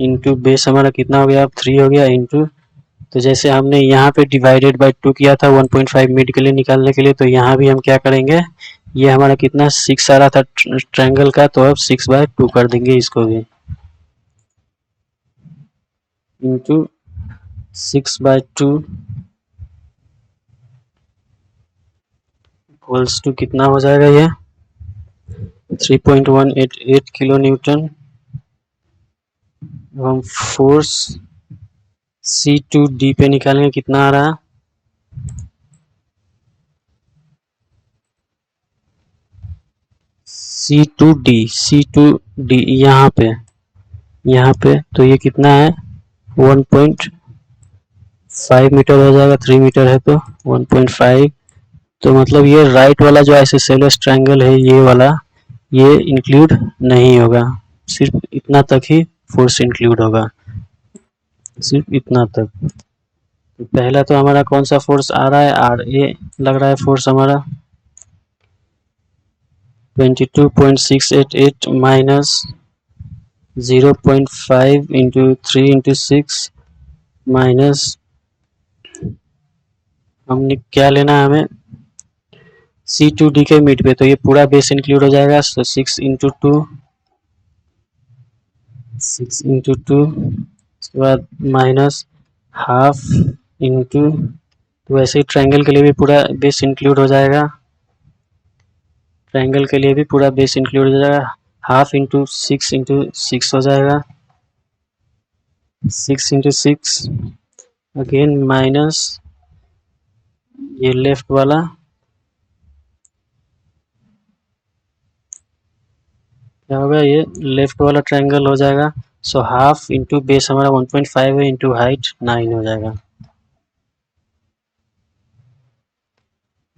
इंटू बेस हमारा कितना हो गया अब 3 हो गया इंटू, तो जैसे हमने यहाँ पे डिवाइडेड बाय 2 किया था 1.5 मिड के लिए निकालने के लिए, तो यहाँ भी हम क्या करेंगे, ये हमारा कितना 6 आ रहा था ट्रायंगल का, तो अब 6/2 कर देंगे इसको भी इंटू 6/2 इक्वल्स टू कितना हो जाएगा ये 3.188 किलो न्यूटन। हम फोर्स सी टू डी पे निकालेंगे कितना आ रहा है सी टू डी यहाँ पे तो ये कितना है 1.5 मीटर हो जाएगा, 3 मीटर है तो 1.5। तो मतलब ये राइट वाला जो आइसोसेलेस ट्रायंगल है ये वाला ये इंक्लूड नहीं होगा, सिर्फ इतना तक ही फोर्स इंक्लूड होगा, सिर्फ इतना तक। तो पहला तो हमारा कौन सा फोर्स आ रहा है आर ए लग रहा है फोर्स हमारा 22.688 माइनस 0.5 इंटू 3 इंटू 6 माइनस हमने क्या लेना है हमें सी टू डी के मिड पे, तो ये पूरा बेस इंक्लूड हो जाएगा। सो 6 इंटू टू, उसके बाद माइनस हाफ इंटू, तो वैसे ही ट्रायंगल के लिए भी पूरा बेस इंक्लूड हो जाएगा। ट्रायंगल के लिए भी पूरा बेस इंक्लूड हो जाएगा। हाफ इंटू सिक्स हो जाएगा। 6 इंटू 6 अगेन माइनस ये लेफ्ट वाला, क्या होगा, ये लेफ्ट वाला ट्रायंगल हो जाएगा। सो हाफ इंटू बेस हमारा 1.5 है, इंटू हाइट 9 हो जाएगा।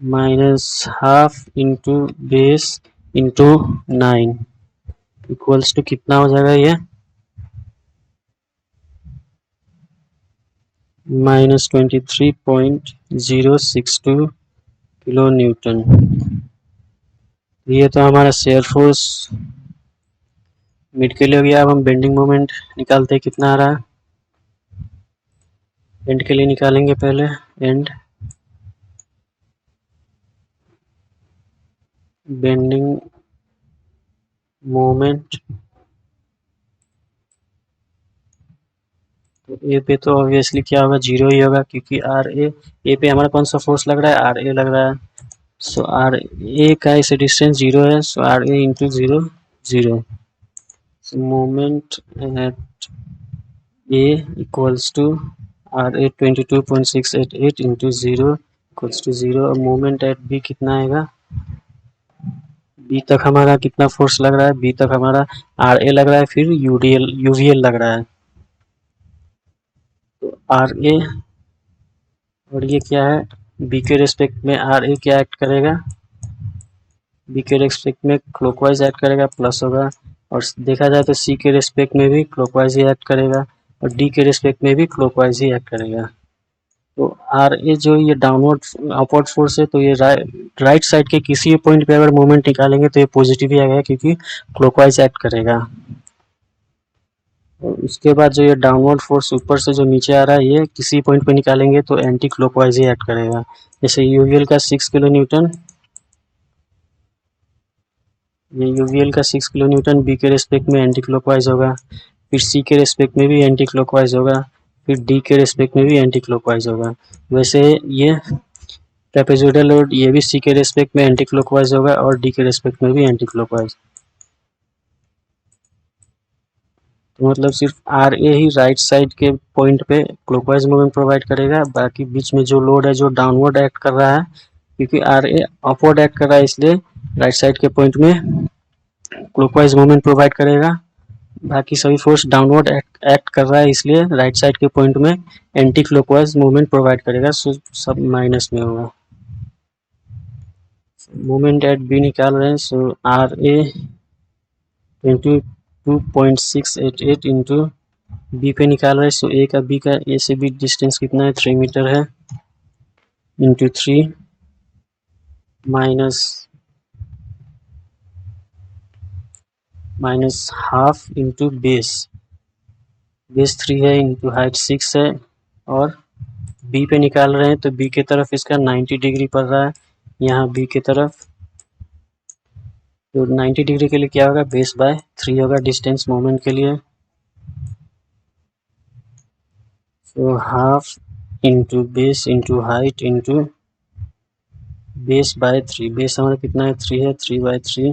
Minus half into base into 9 equals to कितना हो जाएगा ये, -23.062 किलो न्यूटन। ये तो हमारा शेयर फोर्स मिड के लिए हो गया। अब हम बेंडिंग मोमेंट निकालते हैं, कितना आ रहा है। एंड के लिए निकालेंगे पहले, एंड बेंडिंग मोमेंट, तो ए पे तो ऑब्वियसली क्या होगा, 0 ही होगा, क्योंकि आर ए पे हमारा कौन सा फोर्स लग रहा है, आर ए लग रहा है। सो आर ए का इसे डिस्टेंस 0 है, so R A into 0 0। Moment at A equals to R A 22.688 into 0 equals to 0। और मोमेंट एट बी कितना आएगा, बी तक हमारा कितना फोर्स लग रहा है, बी तक हमारा आर ए लग रहा है, फिर यूवीएल लग रहा है। तो आर ए और ये क्या है, बी के रेस्पेक्ट में आर ए क्या एक्ट करेगा, बी के रेस्पेक्ट में क्लॉकवाइज एक्ट करेगा, प्लस होगा। और देखा जाए तो सी के रेस्पेक्ट में भी क्लॉकवाइज ही एक्ट करेगा, और डी के रेस्पेक्ट में भी क्लॉकवाइज ही एक्ट करेगा। तो आर ए जो ये डाउनवर्ड अपवर्ड फोर्स है, तो ये राइट साइड के किसी पॉइंट पे अगर मोमेंट निकालेंगे तो ये पॉजिटिव ही आएगा, क्योंकि क्लॉकवाइज एक्ट करेगा। और उसके बाद जो ये डाउनवर्ड फोर्स ऊपर से जो नीचे आ रहा है, ये किसी पॉइंट पे निकालेंगे तो एंटी क्लॉकवाइज ही एक्ट करेगा। जैसे यूवीएल का 6 किलो न्यूटन, ये यूवीएल का 6 किलो न्यूटन बी के रेस्पेक्ट में एंटी क्लॉकवाइज होगा, फिर सी के रेस्पेक्ट में भी एंटी क्लॉकवाइज होगा, फिर डी के रेस्पेक्ट में भी एंटी क्लॉकवाइज होगा। वैसे ये ट्रेपेजोइडल लोड, ये भी सी के रेस्पेक्ट में एंटी क्लॉकवाइज होगा और डी के रेस्पेक्ट में भी एंटी क्लॉकवाइज। तो मतलब सिर्फ आर ए ही राइट साइड के पॉइंट पे क्लॉकवाइज मूवमेंट प्रोवाइड करेगा, बाकी बीच में जो लोड है जो डाउनवर्ड एक्ट कर रहा है, क्योंकि आर ए अपवर्ड एक्ट कर रहा है, इसलिए राइट साइड के पॉइंट में क्लॉकवाइज मूवमेंट प्रोवाइड करेगा। बाकी सभी फोर्स डाउनवर्ड एक्ट कर रहा है, इसलिए राइट साइड के पॉइंट में एंटी क्लॉकवाइज मूवमेंट प्रोवाइड करेगा। सो सब माइनस में होगा। मोमेंट एट बी निकाल रहे हैं, सो आर ए 22.688 इंटू बी पे निकाल रहे हैं। सो ए का बी का ए से बी डिस्टेंस कितना है, 3 मीटर है, into 3 minus half into base 3 है, इंटू हाइट 6 है। और बी पे निकाल रहे हैं, तो बी के तरफ इसका 90 डिग्री पड़ रहा है, यहाँ बी के तरफ, तो 90 डिग्री के लिए क्या होगा, बेस बाय 3 होगा डिस्टेंस मोमेंट के लिए। तो half into base into height into base by 3, base हमारा कितना है, 3 है, 3/3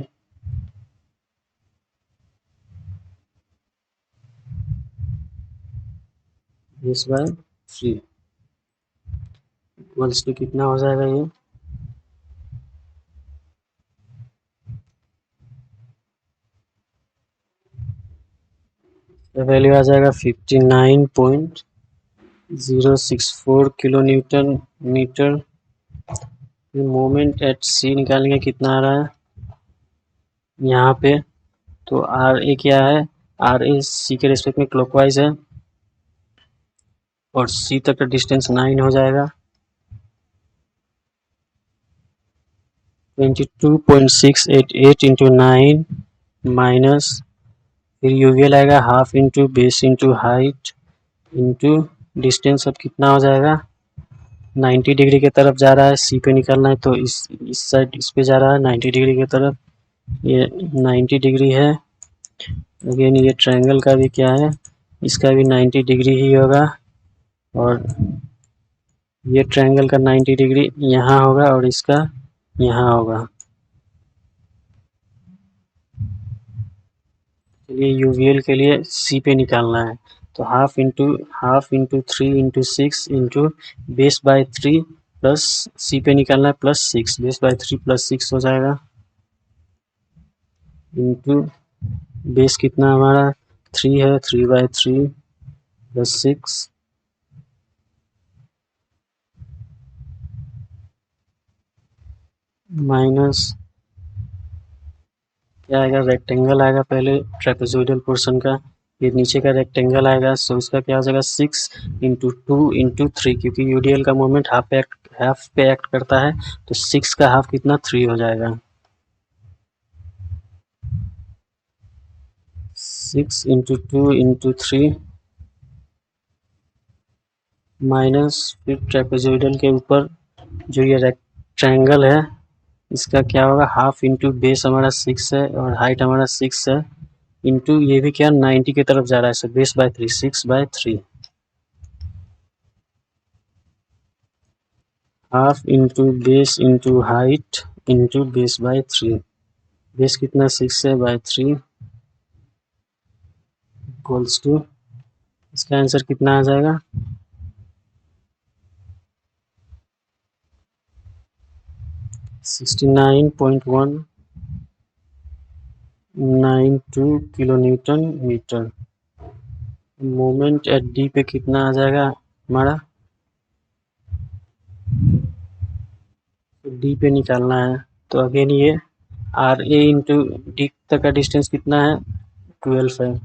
बेस बाय 3 इक्वल्स टू कितना हो जाएगा, ये वैल्यू आ जाएगा 59.064 kilo newton metre. Moment at C निकालेंगे, कितना आ रहा है यहाँ पे, तो आर ए क्या है, आर ए सी के रेस्पेक्ट में क्लॉकवाइज है, और सी तक का डिस्टेंस 9 हो जाएगा। 22.688 इंटू 9 माइनस, फिर यूवीएल आएगा half into base into height into distance, अब कितना हो जाएगा, 90 डिग्री की तरफ जा रहा है, सी पे निकालना है तो इस साइड इस पे जा रहा है 90 डिग्री की तरफ, ये 90 डिग्री है। अगेन ये ट्रायंगल का भी क्या है, इसका भी 90 डिग्री ही होगा, और ये ट्रायंगल का 90 डिग्री यहाँ होगा और इसका यहाँ होगा। चलिए यूवीएल के लिए सी पे निकालना है, तो half into 3 into 6 into base by 3 plus C पे निकालना है +6, बेस बाय 3 +6 हो जाएगा, इंटू बेस कितना हमारा 3 है, 3/3 +6 माइनस क्या आएगा, रेक्टेंगल आएगा पहले ट्रेपेजोइडल पोर्शन का, ये नीचे का रेक्टेंगल आएगा, सो इसका क्या हो जाएगा 6 इंटू 2 इंटू 3, क्योंकि यूडीएल का मोमेंट हाफ पे एक्ट करता है, तो 6 का हाफ कितना 3 हो जाएगा, 6 इंटू 2 इंटू 3 माइनस फिर ट्रेपेजोइडल के ऊपर जो ये रेक्टेंगल है इसका क्या होगा, हाफ इंटू बेस हमारा 6 है और हाइट हमारा 6 है, इंटू ये भी क्या 90 की तरफ जा रहा है, so base by 3 6/3 half into base into height into base by 3, base कितना 6 है बाय 3 इक्वल्स टू, इसका आंसर कितना आ जाएगा 69.192 kilo newton metre. Moment at D पे कितना आ जाएगा हमारा, डी पे निकालना है, तो अगेन ये आर ए इंटू डी तक का डिस्टेंस कितना है 12 है,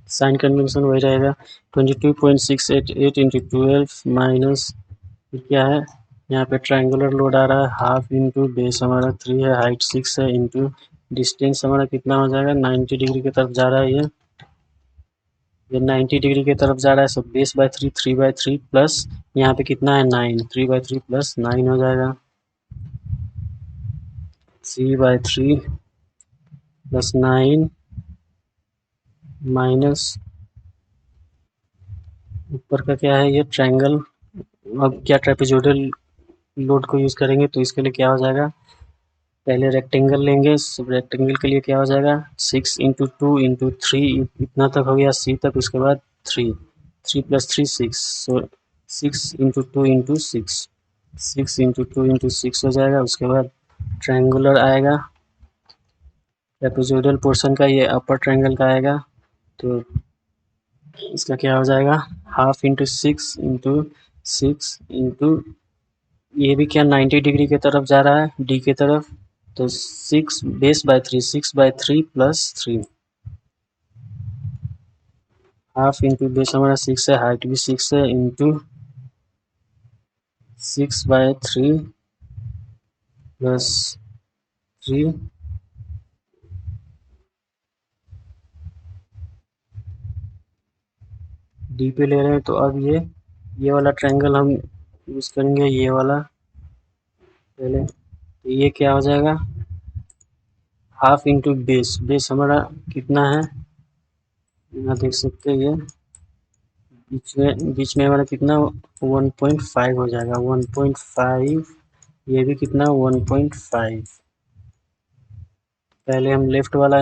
साइन कन्वेंशन वही रहेगा 22.688 इंटू 12 माइनस क्या है, यहाँ पे ट्रायंगुलर लोड आ रहा है, हाफ इंटू बेस हमारा 3 है, हाइट 6 है, इंटू डिस्टेंस हमारा कितना हो जाएगा 90 डिग्री की तरफ जा रहा है, ये 90 डिग्री की तरफ जा रहा है, सो बेस बाय 3 3/3 प्लस यहाँ पे कितना है 9, 3/3 प्लस 9 हो जाएगा, 3/3 प्लस 9 माइनस ऊपर का क्या है ये ट्रायंगल, अब क्या ट्रेपेजोइडल लोड को यूज़ करेंगे तो इसके लिए क्या हो जाएगा, पहले रेक्टेंगल लेंगे, सब रेक्टेंगल के लिए क्या हो जाएगा 6 इंटू 2 इंटू 3 इतना तक हो गया सी तक, उसके बाद 3 प्लस 3 6, सो 6 इंटू 2 इंटू 6 हो जाएगा, उसके बाद ट्रायंगुलर आएगा, ट्रेपेजोइडल पोर्शन का ये अपर ट्रायंगल का आएगा, तो इसका क्या हो जाएगा हाफ इंटू 6 इंटू ये भी क्या 90 डिग्री की तरफ जा रहा है डी की तरफ, तो 6 प्लस 3 हाफ इंटू बेस हमारा 6 है, हाइट भी 6 है, इंटू 6/3 प्लस 3 डी पे ले रहे हैं, तो अब ये वाला ट्रायंगल हम यूज़ करेंगे, ये वाला पहले, तो ये क्या हो जाएगा हाफ इंटू बेस हमारा कितना है, यहाँ देख सकते हैं ये बीच में हमारा कितना 1.5 हो जाएगा, 1.5, ये भी कितना 1.5, पहले हम लेफ्ट वाला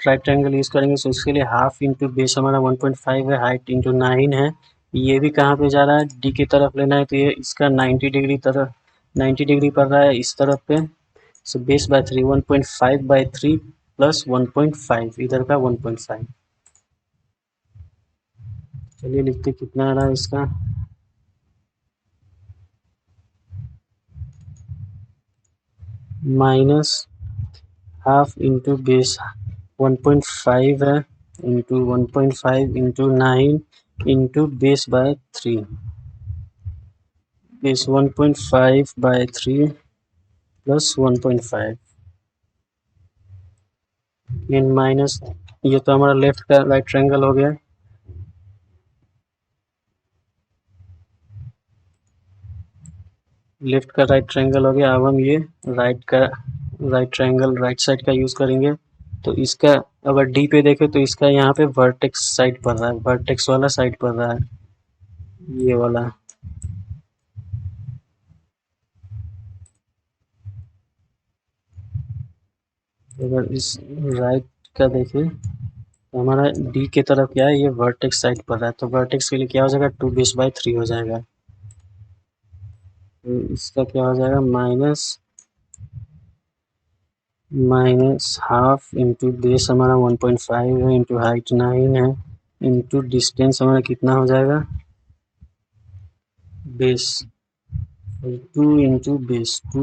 राइट ट्रायंगल यूज़ करेंगे, तो इसके लिए हाफ इंटू बेस हमारा 1.5 है, हाइट इंटू 9 है, ये भी कहाँ पे जा रहा है डी की तरफ लेना है, तो ये इसका 90 डिग्री पड़ रहा है इस तरफ पे, सो बेस बाय 3 1.5/3 प्लस 1.5 इधर का 1.5, चलिए लिखते कितना आ रहा है इसका, माइनस हाफ इंटू बेस 1.5 है, into 1.5 into 9 into base by 3, base 1.5/3 plus 1.5 in minus, ये तो हमारा लेफ्ट का राइट ट्रायंगल हो गया, लेफ्ट का राइट ट्रायंगल हो गया। अब हम ये राइट ट्रायंगल राइट साइड का यूज़ करेंगे। तो इसका अगर डी पे देखें तो इसका यहाँ पे वर्टेक्स साइड पड़ रहा है, वर्टेक्स वाला साइड पड़ रहा है, ये वाला। अगर इस राइट का देखें तो हमारा डी के तरफ क्या है, ये वर्टेक्स साइड पड़ रहा है, तो वर्टेक्स के लिए क्या हो जाएगा, 2 बेस बाई 3 हो जाएगा। तो इसका क्या हो जाएगा, माइनस हाफ इंटू बेस हमारा 1.5 है, इंटू हाइट 9 है, इंटू डिस्टेंस हमारा कितना हो जाएगा, base 2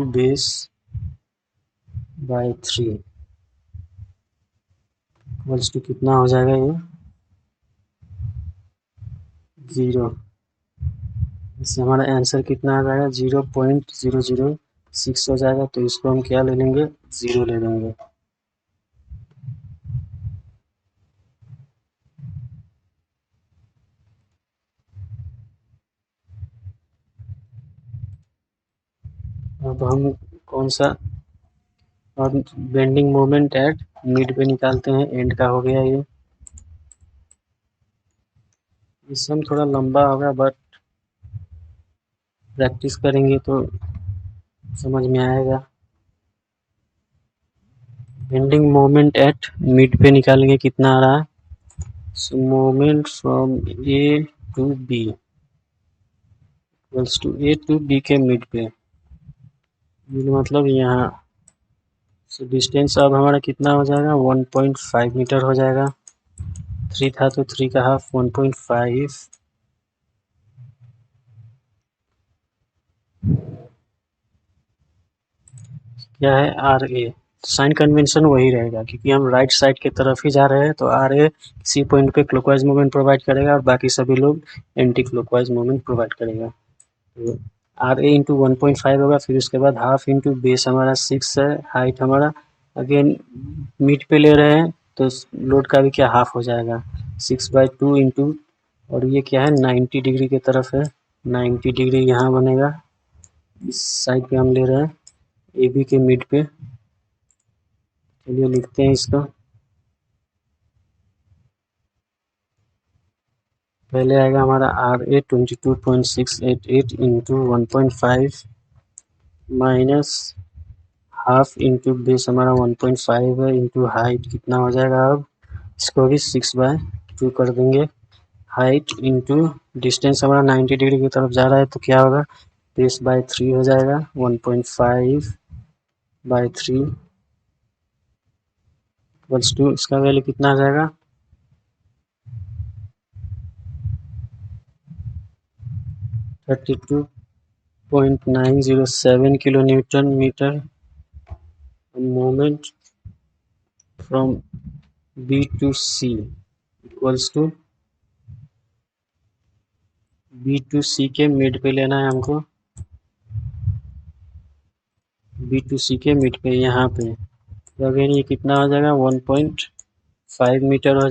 base by 3 equals to कितना हो जाएगा, ये 0। इससे हमारा आंसर कितना आ जाएगा, 0.006 हो जाएगा। तो इसको हम क्या ले लेंगे, 0 ले लेंगे। अब हम कौन सा, अब बेंडिंग मोमेंट एट मिड पे निकालते हैं, एंड का हो गया ये। इससे हम थोड़ा लंबा होगा, बट प्रैक्टिस करेंगे तो समझ में आएगा। बेंडिंग मोमेंट एट मिड पे निकालेंगे, कितना आ रहा है, so moment from A to B equals to A to B के मिड पे, मतलब यहाँ से डिस्टेंस अब हमारा कितना हो जाएगा, 1.5 मीटर हो जाएगा। 3 था तो 3 का हाफ 1.5, क्या है, आर ए। साइन कन्वेंशन वही रहेगा, क्योंकि हम राइट साइड की तरफ ही जा रहे हैं, तो आर ए किसी पॉइंट पे क्लॉकवाइज मूवमेंट प्रोवाइड करेगा और बाकी सभी लोग एंटी क्लॉकवाइज मूवमेंट प्रोवाइड करेगा। तो आर ए इंटू 1.5 होगा, फिर उसके बाद हाफ इंटू बेस हमारा 6 है, हाइट हमारा अगेन मिड पे ले रहे हैं तो लोड का भी क्या हाफ हो जाएगा, 6/2 इंटू, और ये क्या है 90 डिग्री की तरफ है, 90 डिग्री यहाँ बनेगा, इस साइड पे हम ले रहे हैं ए बी के मिड पे। चलिए लिखते हैं इसका, पहले आएगा हमारा R A 22.688 into 1.5 minus half into base हमारा 1.5 है, इंटू हाइट कितना हो जाएगा, अब इसको भी 6/2 कर देंगे। हाइट इंटू डिस्टेंस हमारा 90 डिग्री की तरफ जा रहा है, तो क्या होगा, बेस/3 हो जाएगा, 1.5/3 इक्वल्स टू, इसका वैल्यू कितना आ जाएगा, 32.907 kilo newton metre. Moment from B to C equals to, B to C के मिड पे लेना है हमको, बी टू सी के मिड पे यहाँ पे, तो अगेन ये कितना हो जाएगा, 1.5 मीटर हो,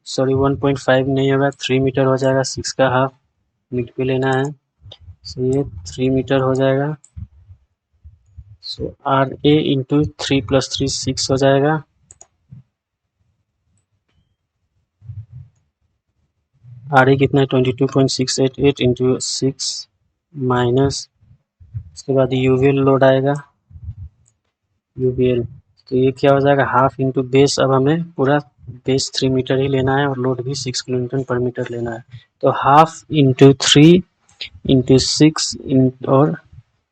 सॉरी 1.5 नहीं होगा, 3 मीटर हो जाएगा, 6 का हाफ मिड पे लेना है, सो ये 3 मीटर हो जाएगा। सो आर ए इंटू 3 + 3 6 हो जाएगा, आर ए कितना है 22.688 इंटू 6 माइनस, उसके बाद यूवीएल लोड आएगा, यूवीएल, तो ये क्या हो जाएगा, हाफ इंटू बेस, अब हमें पूरा बेस 3 मीटर ही लेना है और लोड भी 6 किलोन्यूटन पर मीटर लेना है, तो हाफ इंटू 3 इंटू 6 और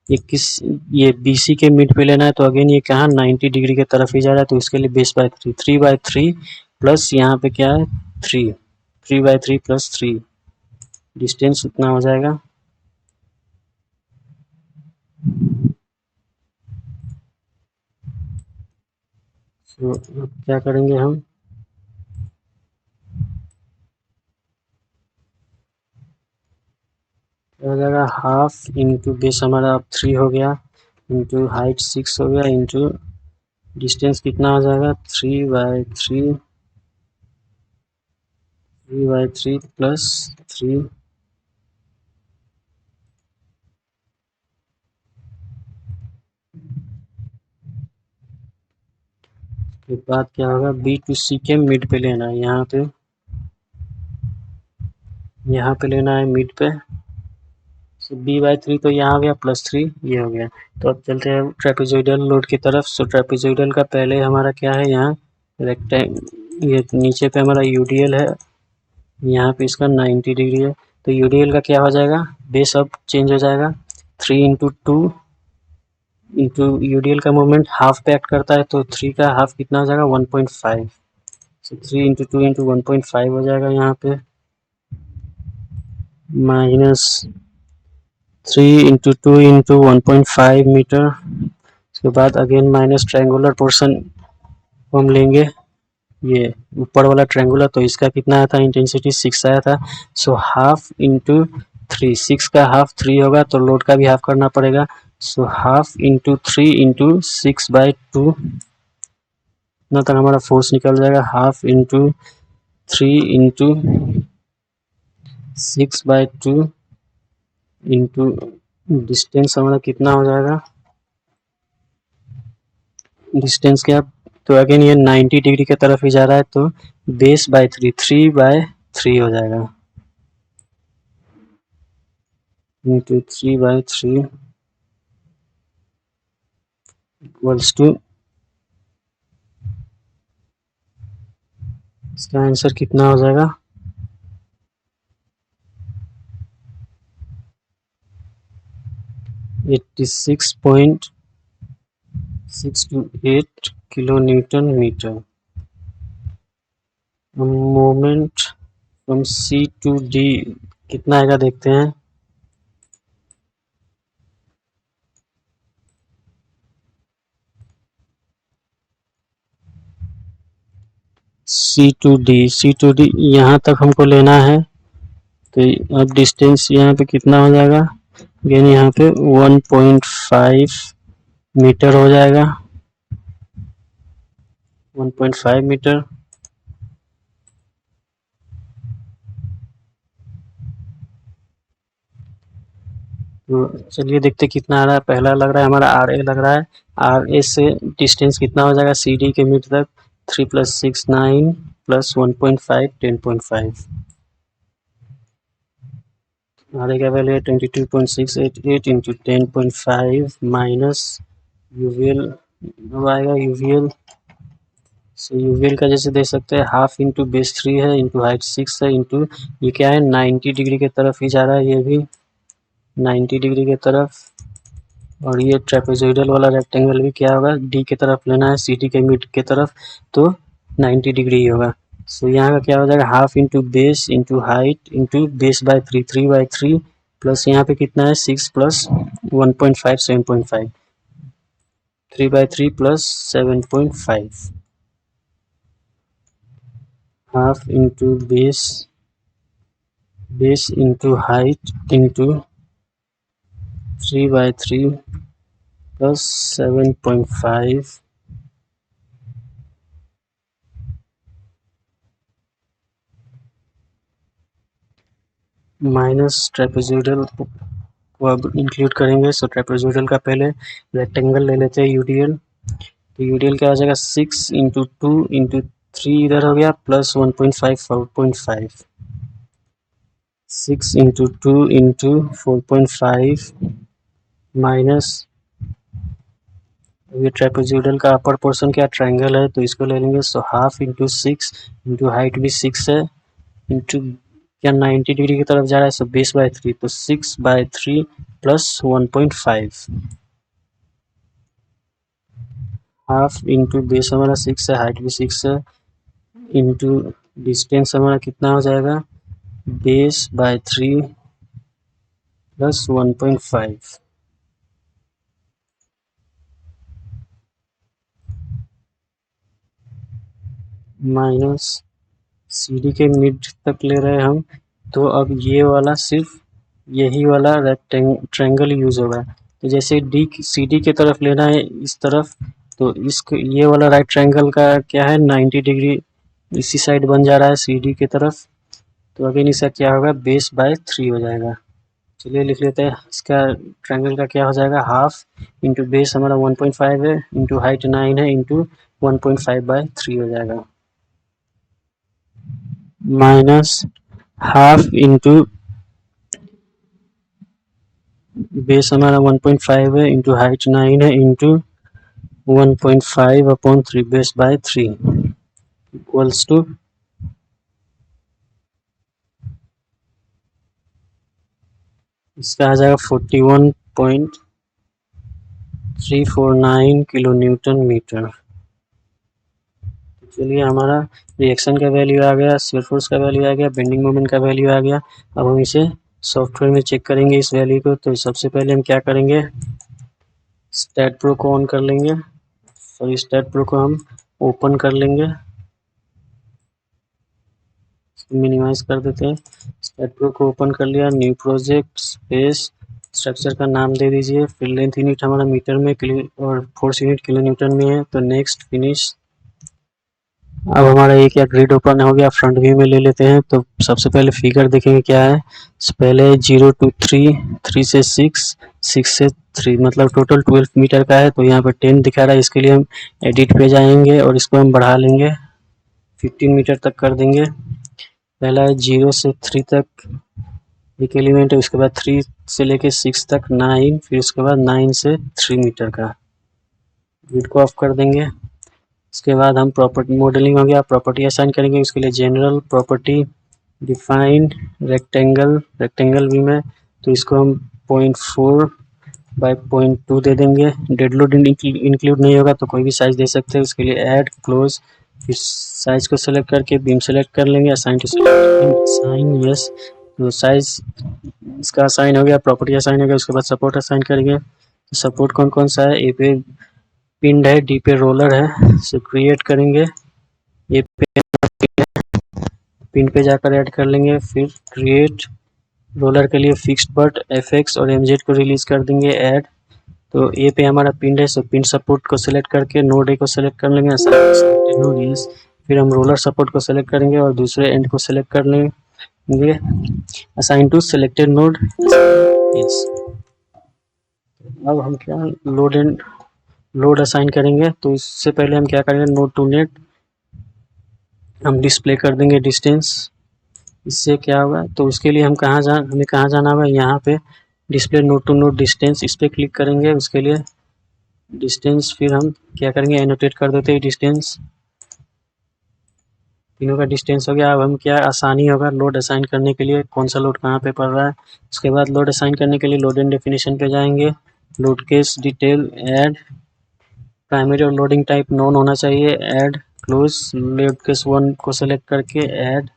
ये किस, ये बी सी के मिड पे लेना है, तो अगेन ये कहाँ 90 डिग्री की तरफ ही जा रहा है, तो इसके लिए बेस/3 3/3 प्लस यहाँ पे क्या है 3, 3/3 प्लस 3, डिस्टेंस उतना हो जाएगा। तो अब क्या करेंगे हम, हो जाएगा हाफ इंटू बेस हमारा अब 3 हो गया, इंटू हाइट 6 हो गया, इंटू डिस्टेंस कितना हो जाएगा, 3/3 प्लस 3, उसके बाद क्या होगा, बी टू सी के मिड पे लेना है, यहाँ पे लेना है मिड पे। बी बाई 3 तो यहाँ हो गया, +3 ये हो गया। तो अब चलते हैं ट्रेपेजोइडल लोड की तरफ। सो ट्रेपेजोइडल का पहले हमारा क्या है, यहाँ ये नीचे पे हमारा यूडीएल है, यहाँ पे इसका 90 डिग्री है। तो यूडीएल का क्या हो जाएगा, बेस अब चेंज हो जाएगा, 3 इंटू 2 इंटू यूडीएल का मोमेंट हाफ पे एक्ट करता है, तो 3 का हाफ कितना हो जाएगा, 1.5। सो 3 इंटू 2 इंटू 1.5 हो जाएगा यहाँ पे, माइनस 3 इंटू 2 इंटू 1.5 मीटर। उसके बाद अगेन माइनस ट्रायंगुलर पोर्शन को हम लेंगे, ये ऊपर वाला ट्रायंगुलर, तो इसका कितना आया था, इंटेंसिटी 6 आया था। सो हाफ इंटू 3, 6 का हाफ 3 होगा, तो लोड का भी हाफ करना पड़ेगा। सो हाफ इंटू 3 इंटू 6/2, इतना तक हमारा फोर्स निकल जाएगा। Half into 3 into 6/2 into distance हमारा कितना हो जाएगा, डिस्टेंस क्या, तो अगेन ये 90 डिग्री की तरफ ही जा रहा है, तो बेस बाय 3 हो जाएगा, इंटू 3/3 इक्वल्स टू, इसका आंसर कितना हो जाएगा, 86.628 kilo newton metre. Moment from C to D कितना आएगा देखते हैं। सी टू डी यहाँ तक हमको लेना है, तो अब डिस्टेंस यहाँ पे कितना हो जाएगा, यानी यहाँ पे 1.5 मीटर हो जाएगा, 1.5 मीटर। तो चलिए देखते कितना आ रहा है। पहला लग रहा है हमारा आर ए लग रहा है, आर ए से डिस्टेंस कितना हो जाएगा सी डी के मिड तक, 3 + 6 9 + 1.5 10.5, आर ए का वैल्यू है 22.688 इंटू 10.5 माइनस यूवीएल आएगा, यूवीएल सो यूवीएल का जैसे देख सकते हैं हाफ इंटू बेस 3 है, इंटू हाइट 6 है, इंटू ये क्या है 90 डिग्री की तरफ ही जा रहा है, ये भी 90 डिग्री की तरफ। और ये ट्रेपेजोइडल वाला रेक्टेंगल भी क्या होगा, डी की तरफ लेना है, सी डी के मिड की तरफ, तो 90 डिग्री ही होगा। सो यहाँ का क्या हो जाएगा, half into base into height into base by 3 plus यहाँ पे कितना है 6 + 1.5 7.5, 3/3 + 7.5, half into base into height into 3/3 + 7.5 minus trapezoidal को अब इंक्लूड करेंगे। सो ट्रेपेजोइडल का पहले रेक्टेंगल ले लेते हैं यूडीएल, तो यूडीएल क्या हो जाएगा 6 इंटू 2 इंटू 3 इधर हो गया, प्लस 1.5 4.5, 6 इंटू 2 इंटू 4.5 माइनस, ये ट्रेपेजोइडल का अपर पोर्शन क्या ट्रायंगल है, तो इसको ले लेंगे। So half into 6 into height भी 6 है, इंटू क्या 90 डिग्री की तरफ जा रहा है, सो बेस बाय 3, तो 6/3 + 1.5, हाफ इंटू बेस हमारा 6 है, हाइट भी 6 है, इंटू डिस्टेंस हमारा कितना हो जाएगा, base by 3 + 1.5 minus C D के मिड तक ले रहे हैं हम, तो अब ये वाला सिर्फ यही वाला ट्रायंगल यूज होगा। तो जैसे डी सी डी की तरफ लेना है इस तरफ, तो इसको ये वाला राइट ट्रायंगल का क्या है 90 डिग्री इसी साइड बन जा रहा है सी डी की तरफ, तो अगेन इसका क्या होगा बेस बाय 3 हो जाएगा। चलिए लिख लेते हैं, इसका ट्रायंगल का क्या हो जाएगा, हाफ इंटू बेस हमारा 1.5 है, इंटू हाइट 9 है, इंटू 1.5/3 हो जाएगा, माइनस हाफ इंटू बेस हमारा 1.5 है, इंटू हाइट 9 है, into 1.5/3 base by 3 equals to इसका आ जाएगा 41.349 किलो न्यूटन मीटर। चलिए हमारा रिएक्शन का वैल्यू आ गया, शियर फोर्स का वैल्यू आ गया, बेंडिंग मोमेंट का वैल्यू आ गया। अब हम इसे सॉफ्टवेयर में चेक करेंगे इस वैल्यू को। तो सबसे पहले हम क्या करेंगे, स्टैट प्रो को ऑन कर लेंगे, सॉरी स्टैट प्रो को हम ओपन कर लेंगे, मिनिमाइज कर देते हैं। स्टैट प्रो को ओपन कर लिया, न्यू प्रोजेक्ट स्पेस, स्ट्रक्चर का नाम दे दीजिए, फिर लेंथ यूनिट हमारा मीटर में और फोर्स यूनिट किलो न्यूटन में है। तो नेक्स्ट फिनिश। अब हमारा एक या ग्रिड ओपन हो गया, फ्रंट व्यू में ले लेते हैं। तो सबसे पहले फिगर देखेंगे क्या है, पहले 0 to 3, 3 से 6, 6 से 3, मतलब टोटल 12 मीटर का है। तो यहाँ पर 10 दिखा रहा है, इसके लिए हम एडिट पे जाएंगे और इसको हम बढ़ा लेंगे, 15 मीटर तक कर देंगे। पहला है 0 से 3 तक एक एलिमेंट है, उसके बाद 3 से लेके 6 तक 9, फिर उसके बाद 9 से 3 मीटर का। ग्रिड को ऑफ कर देंगे। इसके बाद हम प्रॉपर्टी मॉडलिंग हो गया, प्रॉपर्टी असाइन करेंगे। उसके लिए जनरल प्रॉपर्टी डिफाइन रेक्टेंगल भी में, तो इसको हम 0.4/0.2 दे देंगे। डेड लोड इंक्लूड नहीं होगा तो कोई भी साइज दे सकते हैं। उसके लिए ऐड क्लोज, फिर साइज को सेलेक्ट करके बीम सेलेक्ट कर लेंगे, असाइन टू असाइन यस। तो साइज इसका असाइन हो गया, प्रॉपर्टी असाइन हो गया। उसके बाद सपोर्ट असाइन करेंगे। सपोर्ट कौन कौन सा है, ए पे पिंड है, डी पे रोलर है, सो क्रिएट करेंगे। ए पे पिन पे जाकर ऐड कर लेंगे, फिर क्रिएट रोलर के लिए फिक्स्ड बट एफएक्स और एमजेड को रिलीज कर देंगे, ऐड। तो ए पे हमारा पिन है, सो पिन सपोर्ट को सिलेक्ट करके नोड ए को सिलेक्ट कर लेंगे, नोड यस। फिर हम रोलर सपोर्ट को सिलेक्ट करेंगे और दूसरे एंड को सिलेक्ट कर लेंगे, assign to selected node yes. अब हम क्या लोड असाइन करेंगे। तो इससे पहले हम क्या करेंगे, नोड टू नेट हम डिस्प्ले कर देंगे डिस्टेंस। इससे क्या होगा, तो उसके लिए हम हमें कहाँ जाना होगा, यहाँ पे display node to node distance, इस पर क्लिक करेंगे। उसके लिए डिस्टेंस, फिर हम क्या करेंगे, एनोटेट कर देते हैं डिस्टेंस, तीनों का डिस्टेंस हो गया। अब हम क्या आसानी होगा लोड असाइन करने के लिए, कौन सा लोड कहाँ पे पड़ रहा है। उसके बाद लोड असाइन करने के लिए लोड एंड डेफिनेशन पे जाएंगे, load case detail add, primary और लोडिंग टाइप नॉन होना चाहिए, ऐड क्लोज, लोड केस 1 को सेलेक्ट करके ऐड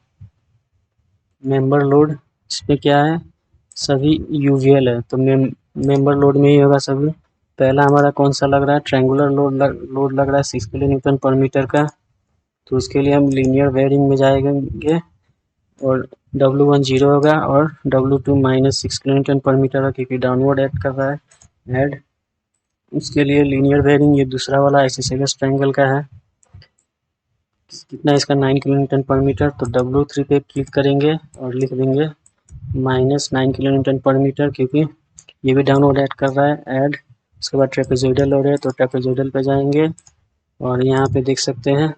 मेंबर लोड। इसमें क्या है, सभी यूवीएल है, तो मेंबर लोड में ही होगा सभी। पहला हमारा कौन सा लग रहा है, ट्रायंगुलर लोड लग रहा है 6 किलो न्यूटन पर मीटर का। तो उसके लिए हम लीनियर वेयरिंग में जाएंगे और W1 0 होगा और W2 -6 किलो न्यूटन पर मीटर है, क्योंकि डाउनवर्ड एक्ट कर रहा है, ऐड। उसके लिए लीनियर वेयरिंग ये दूसरा वाला आइसोसेलेस ट्रायंगल का है, कितना इसका 9 किलो न्यूटन पर मीटर। तो W3 पे क्लिक करेंगे और लिख देंगे -9 किलो न्यूटन पर मीटर, क्योंकि ये भी डाउनवर्ड एक्ट कर रहा है, ऐड। उसके बाद ट्रेपेजोइडल हो रहा है, तो ट्रेपेजोइडल पे जाएंगे और यहाँ पे देख सकते हैं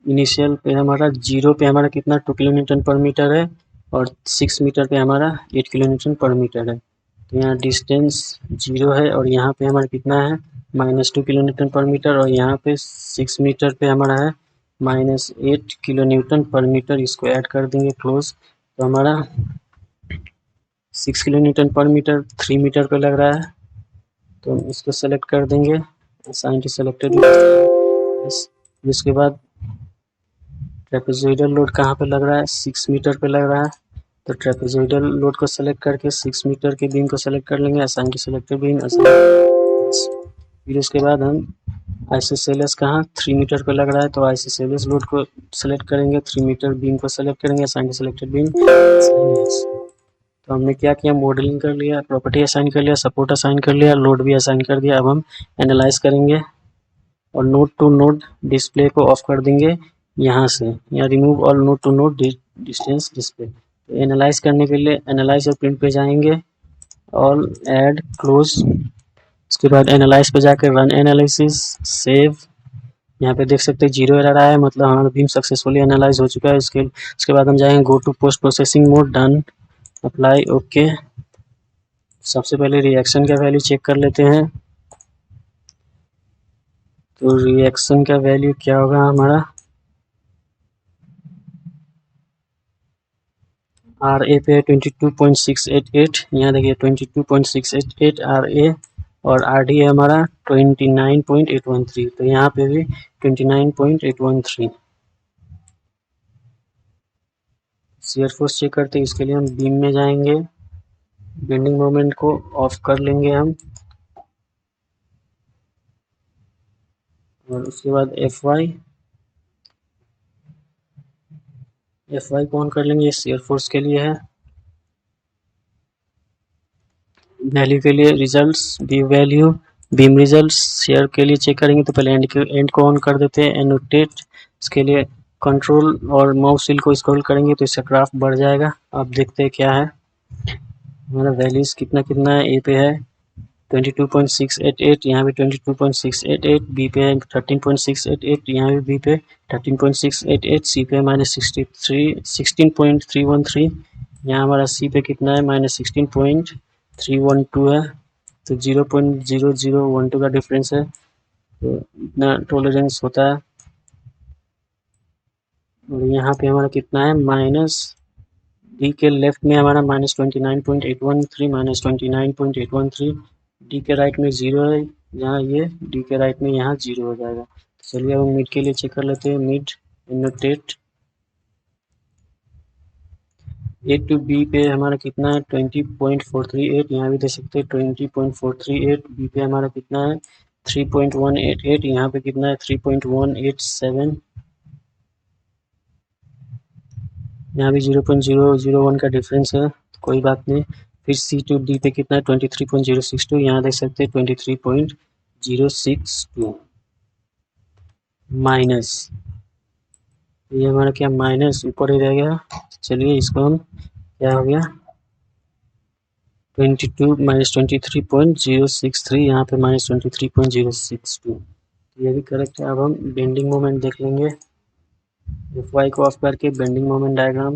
इनिशियल पे हमारा 0 पे हमारा कितना 2 किलो न्यूटन पर मीटर है और 6 मीटर पे हमारा 8 किलो न्यूटन पर मीटर है। तो यहाँ डिस्टेंस 0 है और यहाँ पे हमारा कितना है -2 किलो न्यूटन पर मीटर, और यहाँ पे 6 मीटर पे हमारा है -8 किलो न्यूटन पर मीटर। इसको ऐड कर देंगे क्लोज। तो हमारा 6 किलो न्यूटन पर मीटर 3 मीटर पे लग रहा है, तो इसको सेलेक्ट कर देंगे, असाइन टू सिलेक्टेड। इसके बाद ट्रेपेजोइडल लोड कहाँ पे लग रहा है, 6 मीटर पे लग रहा है। तो ट्रेपेजोइडल लोड को सेलेक्ट करके 6 मीटर के बीम को सेलेक्ट कर लेंगे, असाइन टू सिलेक्टेड बीम। फिर उसके बाद हम आइसोसेलेस कहाँ 3 मीटर पे लग रहा है, तो आइसोसेलेस लोड को सेलेक्ट करेंगे, 3 मीटर बीम को सेलेक्ट करेंगे, असाइन टू सिलेक्टेड बीम। तो हमने क्या किया, मॉडलिंग कर लिया, प्रॉपर्टी असाइन कर लिया, सपोर्ट असाइन कर लिया, लोड भी असाइन कर दिया। अब हम एनालाइज करेंगे और नोड टू नोड डिस्प्ले को ऑफ कर देंगे यहाँ से, या remove all node to node distance display. तो एनालाइज करने के लिए एनालाइज और प्रिंट पे जाएंगे, ऑल ऐड क्लोज, उसके बाद एनालाइज पे जाकर रन एनालिसिस, सेव। यहाँ पे देख सकते हैं 0 एरर आया है, मतलब हमारा बीम सक्सेसफुली एनालाइज हो चुका है। उसके बाद हम जाएंगे go to post processing mode, done, apply, okay. सबसे पहले रिएक्शन का वैल्यू चेक कर लेते हैं। तो रिएक्शन का वैल्यू क्या होगा हमारा, आर ए पे 22.688, यहाँ देखिए 22.688 आर ए, और आर डी है हमारा 29.813, तो यहाँ पे भी 29.813। शियर फोर्स चेक करते हैं, इसके लिए हम बीम में जाएंगे, बेंडिंग मोमेंट को ऑफ कर लेंगे हम, और उसके बाद एफ वाई को ऑन कर लेंगे, ये शियर फोर्स के लिए है। वैल्यू के लिए results, B value, beam results shear के लिए चेक करेंगे, तो पहले एंड को ऑन कर देते हैं, एनोटेट। इसके लिए कंट्रोल और माउस व्हील को स्क्रॉल करेंगे तो इसका ग्राफ बढ़ जाएगा। अब देखते हैं क्या है हमारा वैल्यूज, कितना कितना है। ए पे है 22.688, यहाँ भी 22.688, बी पे है 13.688, यहाँ भी बी पे 13.688, सी पे -16.313, यहाँ हमारा सी पे कितना है -16.312 है, तो 0.0012 का डिफरेंस है, तो इतना टॉलरेंस होता है। और यहाँ पे हमारा कितना है माइनस, डी के लेफ्ट में हमारा -29.813, -29.813, डी के राइट में 0 है, जहाँ ये डी के राइट में यहाँ 0 हो जाएगा। चलिए अब मिड के लिए चेक कर लेते हैं, mid annotate. A to B पे हमारा कितना है 20.438, यहाँ भी देख सकते हैं 20.438, बी पे हमारा कितना है 3.188, यहाँ पे कितना है 3.187, यहाँ भी 0.001 का डिफरेंस है, कोई बात नहीं। फिर सी टू डी पे कितना है 23.062, यहाँ देख सकते हैं 23.062 माइनस, ये हमारा क्या माइनस ऊपर ही रह गया। चलिए इसको हम, क्या हो गया 22 -23.063, यहाँ पे -23.062, ये भी करेक्ट है। अब हम बेंडिंग मोमेंट देख लेंगे, एफ वाई को ऑफ करके बेंडिंग मोमेंट डायग्राम,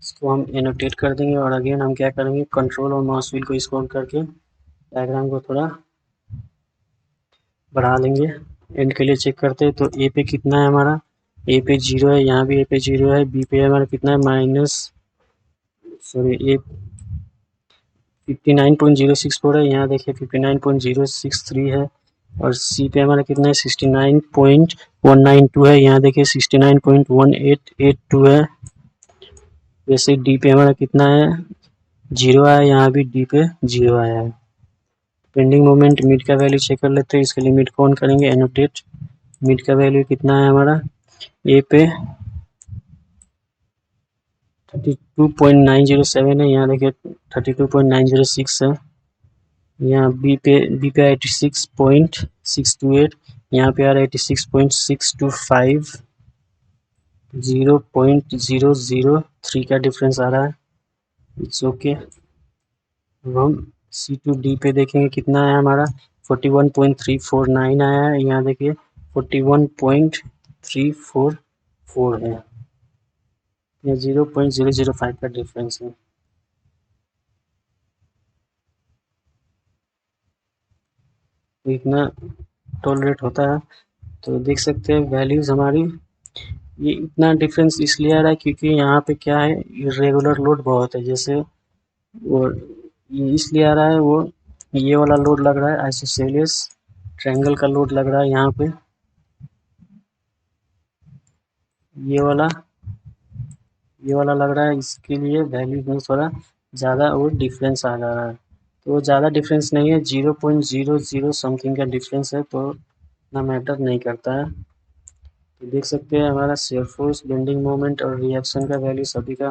इसको हम एनोटेट कर देंगे, और अगेन हम क्या करेंगे कंट्रोल और माउस व्हील को स्क्रॉल करके डायग्राम को थोड़ा बढ़ा लेंगे। एंड के लिए चेक करते हैं, तो ए पे कितना है हमारा, ए पे 0 है, यहाँ भी ए पे 0 है, बी पे हमारा कितना है ए 59.064 है, यहाँ देखिए 59.063 है, और सी पे हमारा कितना है 69.192 है, यहाँ देखिए 69.1882 है। वैसे डी पे हमारा कितना है 0 आया, यहाँ भी डी पे 0 आया है। बेंडिंग मोमेंट मिड का वैल्यू चेक कर लेते हैं, इसके लिए मिड को ऑन करेंगे, एनोटेट। मिड का वैल्यू कितना है हमारा, ए पे 32.907 है, यहाँ देखिए 32.906 है, यहाँ बी पे 86.628, यहाँ पे आ रहा है 86.625, 0.003 का डिफरेंस आ रहा है, इट्स ओके। अब हम सी टू डी पे देखेंगे कितना है हमारा 41.349 आया है, यहाँ देखिए 41.344 है, यह 0.005 का डिफरेंस है। तो इतना टॉलरेट होता है। तो देख सकते हैं वैल्यूज हमारी, ये इतना डिफरेंस इसलिए आ रहा है क्योंकि यहाँ पे क्या है इरेगुलर लोड बहुत है, जैसे वो ये इसलिए आ रहा है, वो ये वाला लोड लग रहा है आइसोसेलेस ट्रायंगल का लोड लग रहा है यहाँ पे, ये वाला लग रहा है, इसके लिए वैल्यू में थोड़ा ज़्यादा और डिफरेंस आ जा रहा है। तो ज़्यादा डिफरेंस नहीं है, 0.00 समथिंग का डिफरेंस है, तो इतना मैटर नहीं करता है। तो देख सकते हैं हमारा शेयर फोर्स, बेंडिंग मोमेंट और रिएक्शन का वैल्यू सभी का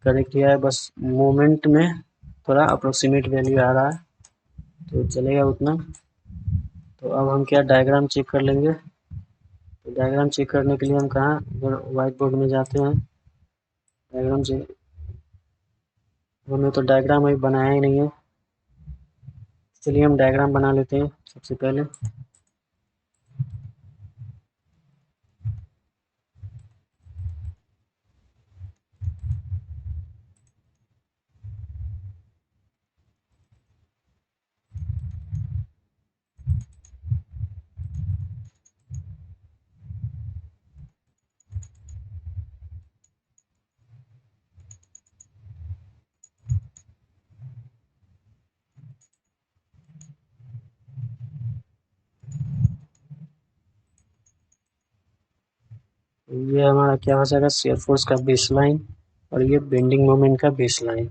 करेक्ट किया है, बस मोमेंट में थोड़ा अप्रोक्सीमेट वैल्यू आ रहा है, तो चलेगा उतना। तो अब हम क्या डायग्राम चेक कर लेंगे, तो डायग्राम चेक करने के लिए हम कहाँ व्हाइट बोर्ड में जाते हैं, डायग्राम चेक, हमने तो डायग्राम अभी बनाया ही नहीं है, चलिए हम डायग्राम बना लेते हैं सबसे पहले। ये हमारा क्या हो जाएगा, शियर फोर्स का बेस लाइन, और ये बेंडिंग मोमेंट का बेस लाइन।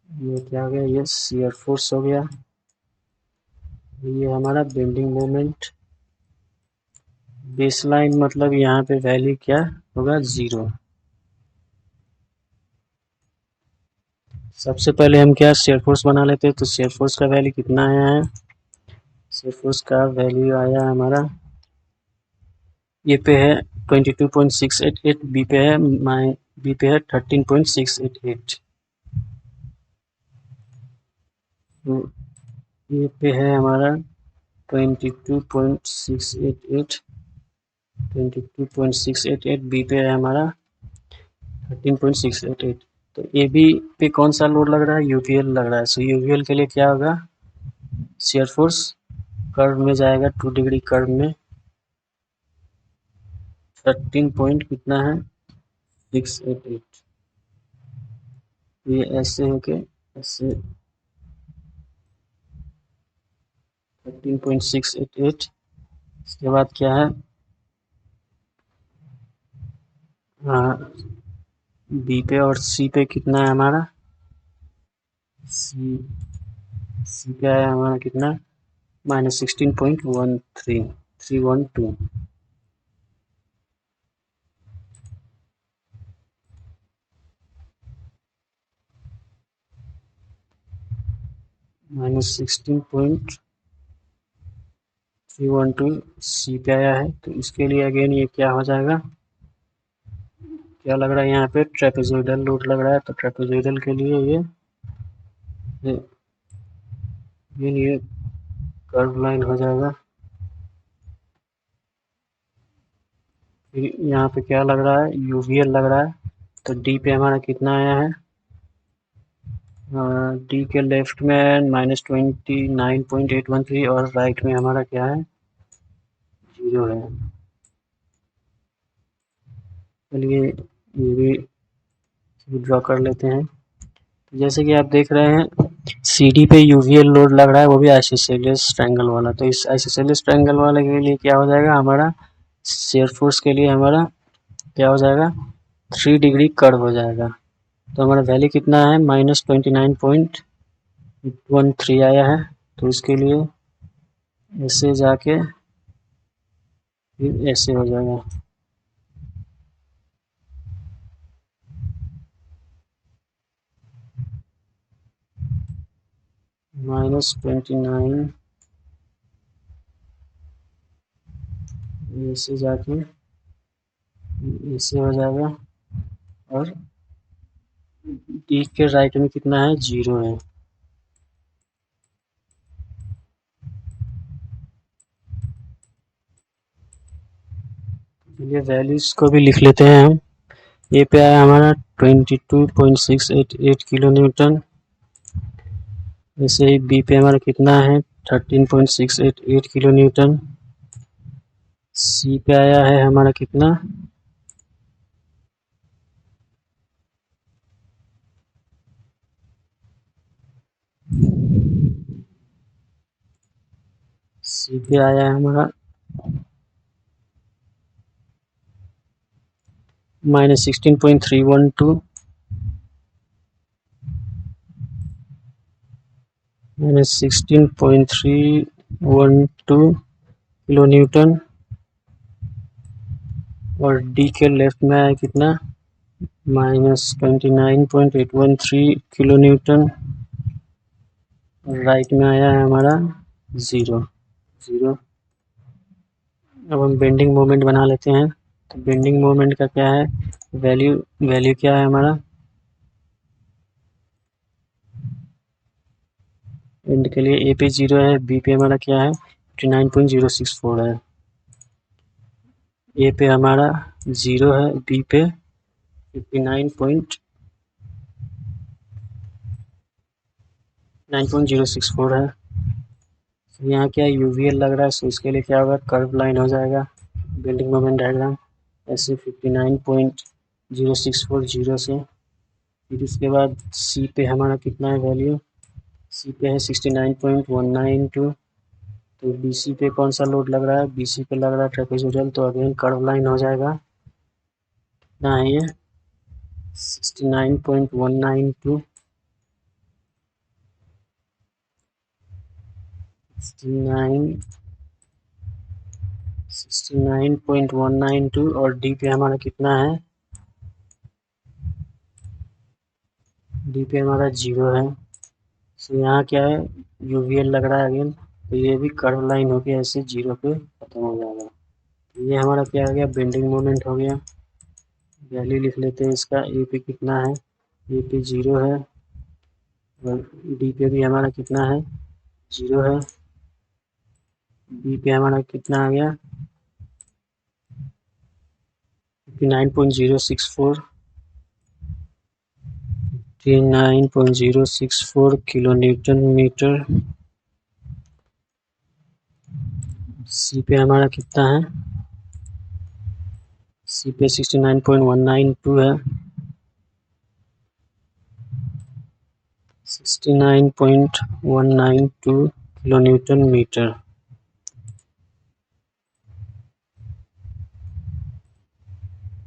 ये क्या हो गया, ये शियर फोर्स हो गया, ये हमारा बेंडिंग मोमेंट। बेस लाइन मतलब यहाँ पे वैल्यू क्या होगा, 0। सबसे पहले हम क्या शियर फोर्स बना लेते हैं, तो शियर फोर्स का वैल्यू कितना आया है, शियर फोर्स का वैल्यू आया हमारा, ए पे है 22.688, बी पे है बी पे है 13.688। तो ए पे है हमारा 22.688, 22.688, बी पे है हमारा 13.688। तो ए बी पे कौन सा लोड लग रहा है, यूवीएल लग रहा है। सो यूवीएल के लिए क्या होगा, शियर फोर्स कर्व में जाएगा, 2 डिग्री कर्व में 13 पॉइंट कितना है, 688। ये ऐसे होके ऐसे 13.688। इसके बाद क्या है, बी पे और सी पे कितना है हमारा, सी सी पे आया हमारा कितना, -16.13312, -16.312 सी पे आया है। तो इसके लिए अगेन ये क्या हो जाएगा, क्या लग रहा है यहाँ पे, ट्रेपेजोइडल लोड लग रहा है। तो ट्रेपेजोइडल के लिए ये कर्व लाइन हो जाएगा। फिर यहाँ पे क्या लग रहा है, यूवीएल लग रहा है। तो डी पे हमारा कितना आया है, डी के लेफ्ट में -29.813, और राइट में हमारा क्या है, 0 है। चलिए ये भी ड्रॉ कर लेते हैं। जैसे कि आप देख रहे हैं, सीडी पे यूवीएल लोड लग रहा है, वो भी आइसोसेलेस ट्रायंगल वाला। तो इस आइसोसेलेस ट्रायंगल वाले के लिए क्या हो जाएगा हमारा, शियर फोर्स के लिए हमारा क्या हो जाएगा, 3 डिग्री कर्व हो जाएगा। तो हमारा वैल्यू कितना है, -29.13 आया है। तो इसके लिए ऐसे जाके फिर ऐसे हो जाएगा, -29, ऐसे जाके ऐसे हो जाएगा, और डी के राइट में कितना है, 0 है। चलिए वैल्यूज को भी लिख लेते हैं हम। ए पे आया हमारा 22.688 किलो न्यूटन। वैसे ही बी पे हमारा कितना है, 13.688 किलो न्यूटन। सी पे आया है हमारा कितना, सी पे आया है हमारा -16.312, -16.312 किलो न्यूटन। और डी के लेफ्ट में आया कितना, -29.813 किलो न्यूटन। राइट में आया है हमारा 0। अब हम बेंडिंग मोमेंट बना लेते हैं। तो बेंडिंग मोमेंट का क्या है, वैल्यू वैल्यू क्या है हमारा, एंड के लिए ए पे 0 है, बी पे हमारा क्या है 59.064 है। ए पे हमारा 0 है, बी पे 59.064 है। तो यहाँ क्या यूवीएल लग रहा है, सो इसके लिए क्या होगा कर्व लाइन हो जाएगा बेंडिंग मोमेंट डायग्राम ऐसे 59.064 जीरो से। फिर उसके बाद सी पे हमारा कितना है वैल्यू, सी पे है 69.192। तो बीसी पे कौन सा लोड लग रहा है, बीसी पे लग रहा है ट्रेपेजोइडल, तो अगेन कर्व लाइन हो जाएगा। कितना है ये 69.192 69.192 और डी पे हमारा कितना है, डी पे हमारा 0 है। तो यहाँ क्या है यूवीएल लग रहा है अगेन, तो ये भी कर्व लाइन हो गया ऐसे 0 पे खत्म हो जाएगा। तो ये हमारा क्या हो गया बेंडिंग मोमेंट हो गया। वैल्यू लिख लेते हैं इसका, ए पे कितना है, ए पे 0 है और डी पे भी हमारा कितना है 0 है, बी पे हमारा कितना आ गया 59.064 59.064 किलो न्यूटन मीटर। सी पे हमारा कितना है, सी पे 69.192 है, 69.192 किलो न्यूटन मीटर।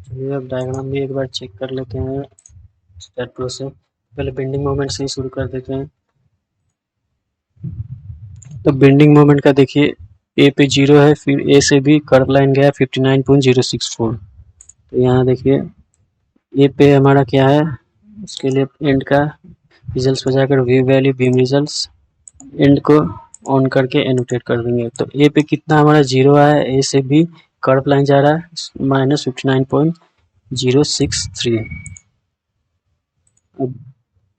चलिए अब डायग्राम भी एक बार चेक कर लेते हैं स्टेप प्रो से। पहले बेंडिंग मोमेंट से ही शुरू कर देते हैं। तो बेंडिंग मोमेंट का देखिए ए पे 0 है, फिर ए से भी कर्व लाइन गया 59.064। तो यहाँ देखिए ए पे हमारा क्या है, उसके लिए एंड का रिजल्ट्स बजाकर view value beam results and को ऑन करके एनोटेट कर देंगे। तो ए पे कितना हमारा 0 है, ए से भी कर्व लाइन जा रहा है -59.063। अब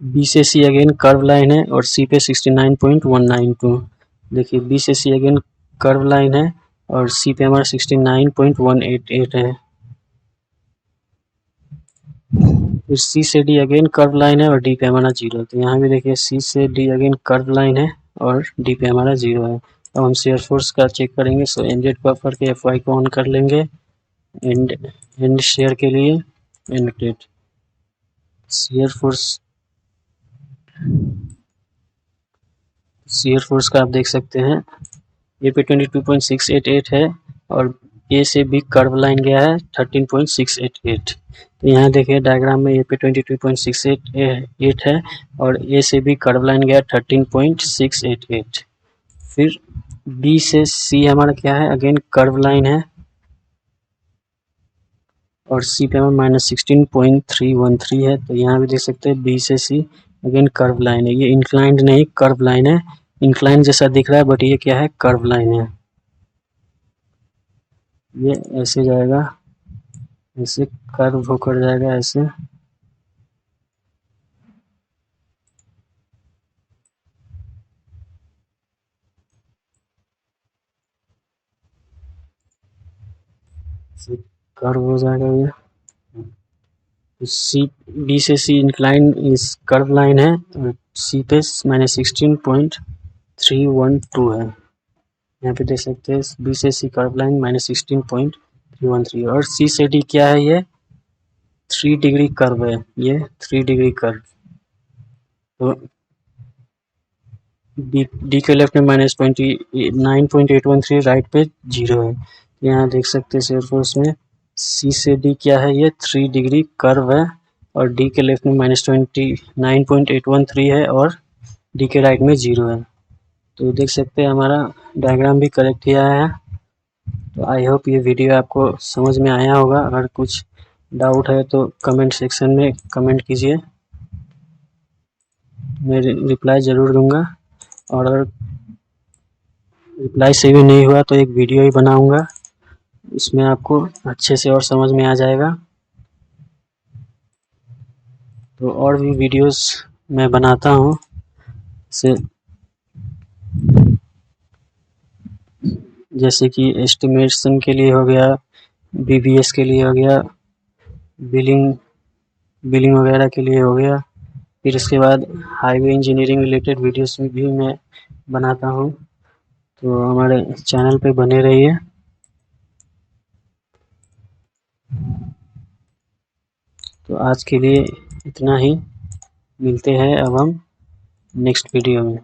बी से सी अगेन कर्व लाइन है और सी पे 69.192। देखिए बी से सी अगेन कर्व लाइन है और सी पे हमारा 69.188 है। फिर सी से डी अगेन कर्व लाइन है और डी पे हमारा 0। तो यहाँ भी देखिए सी से डी अगेन कर्व लाइन है और डी पे हमारा 0 है। अब हम शेयर फोर्स का चेक करेंगे। सो एनजेड बफर के एफ को ऑन कर लेंगे एंड शेयर के लिए एनोटेट शेयर फोर्स का आप देख सकते हैं ए पे 22.688 है और ए से भी कर्व लाइन गया है 13.688। तो यहाँ देखिए डायग्राम में ए पे 22.688 है और ए से भी कर्व लाइन गया 13.688। फिर बी से सी हमारा क्या है अगेन कर्व लाइन है और सी पे हमारा -16.313 है। तो यहाँ भी देख सकते हैं बी से सी अगेन कर्व लाइन है, ये इंक्लाइंड नहीं कर्व लाइन है। इंक्लाइन जैसा दिख रहा है बट ये क्या है कर्व लाइन है। ये ऐसे जाएगा, ऐसे कर्व होकर जाएगा ऐसे। कर्व हो जाएगा ये। सी बी से सी इंक्लाइन इस कर्व लाइन है और सी पे -16.312 है। यहाँ पे देख सकते हैं बी से सी कर्व लाइन -16.313 और सी से डी क्या है ये 3 डिग्री कर्व है, ये 3 डिग्री कर्व। तो डी के लेफ्ट में -9.813 राइट पे 0 है। यहाँ देख सकते हैं शेयर फोर्स में सी से डी क्या है ये 3 डिग्री कर्व है और डी के लेफ्ट में -29.813 है और डी के राइट में 0 है। तो देख सकते हैं हमारा डायग्राम भी करेक्ट ही आया है। तो आई होप ये वीडियो आपको समझ में आया होगा। अगर कुछ डाउट है तो कमेंट सेक्शन में कमेंट कीजिए, मैं रिप्लाई ज़रूर दूंगा। और अगर रिप्लाई से भी नहीं हुआ तो एक वीडियो ही बनाऊंगा, इसमें आपको अच्छे से और समझ में आ जाएगा। तो और भी वीडियोस मैं बनाता हूँ, से जैसे कि एस्टिमेशन के लिए हो गया, बीबीएस के लिए हो गया, बिलिंग बिलिंग वगैरह के लिए हो गया। फिर उसके बाद हाईवे इंजीनियरिंग रिलेटेड वीडियोस भी मैं बनाता हूँ, तो हमारे चैनल पे बने रहिए। तो आज के लिए इतना ही, मिलते हैं अब हम नेक्स्ट वीडियो में।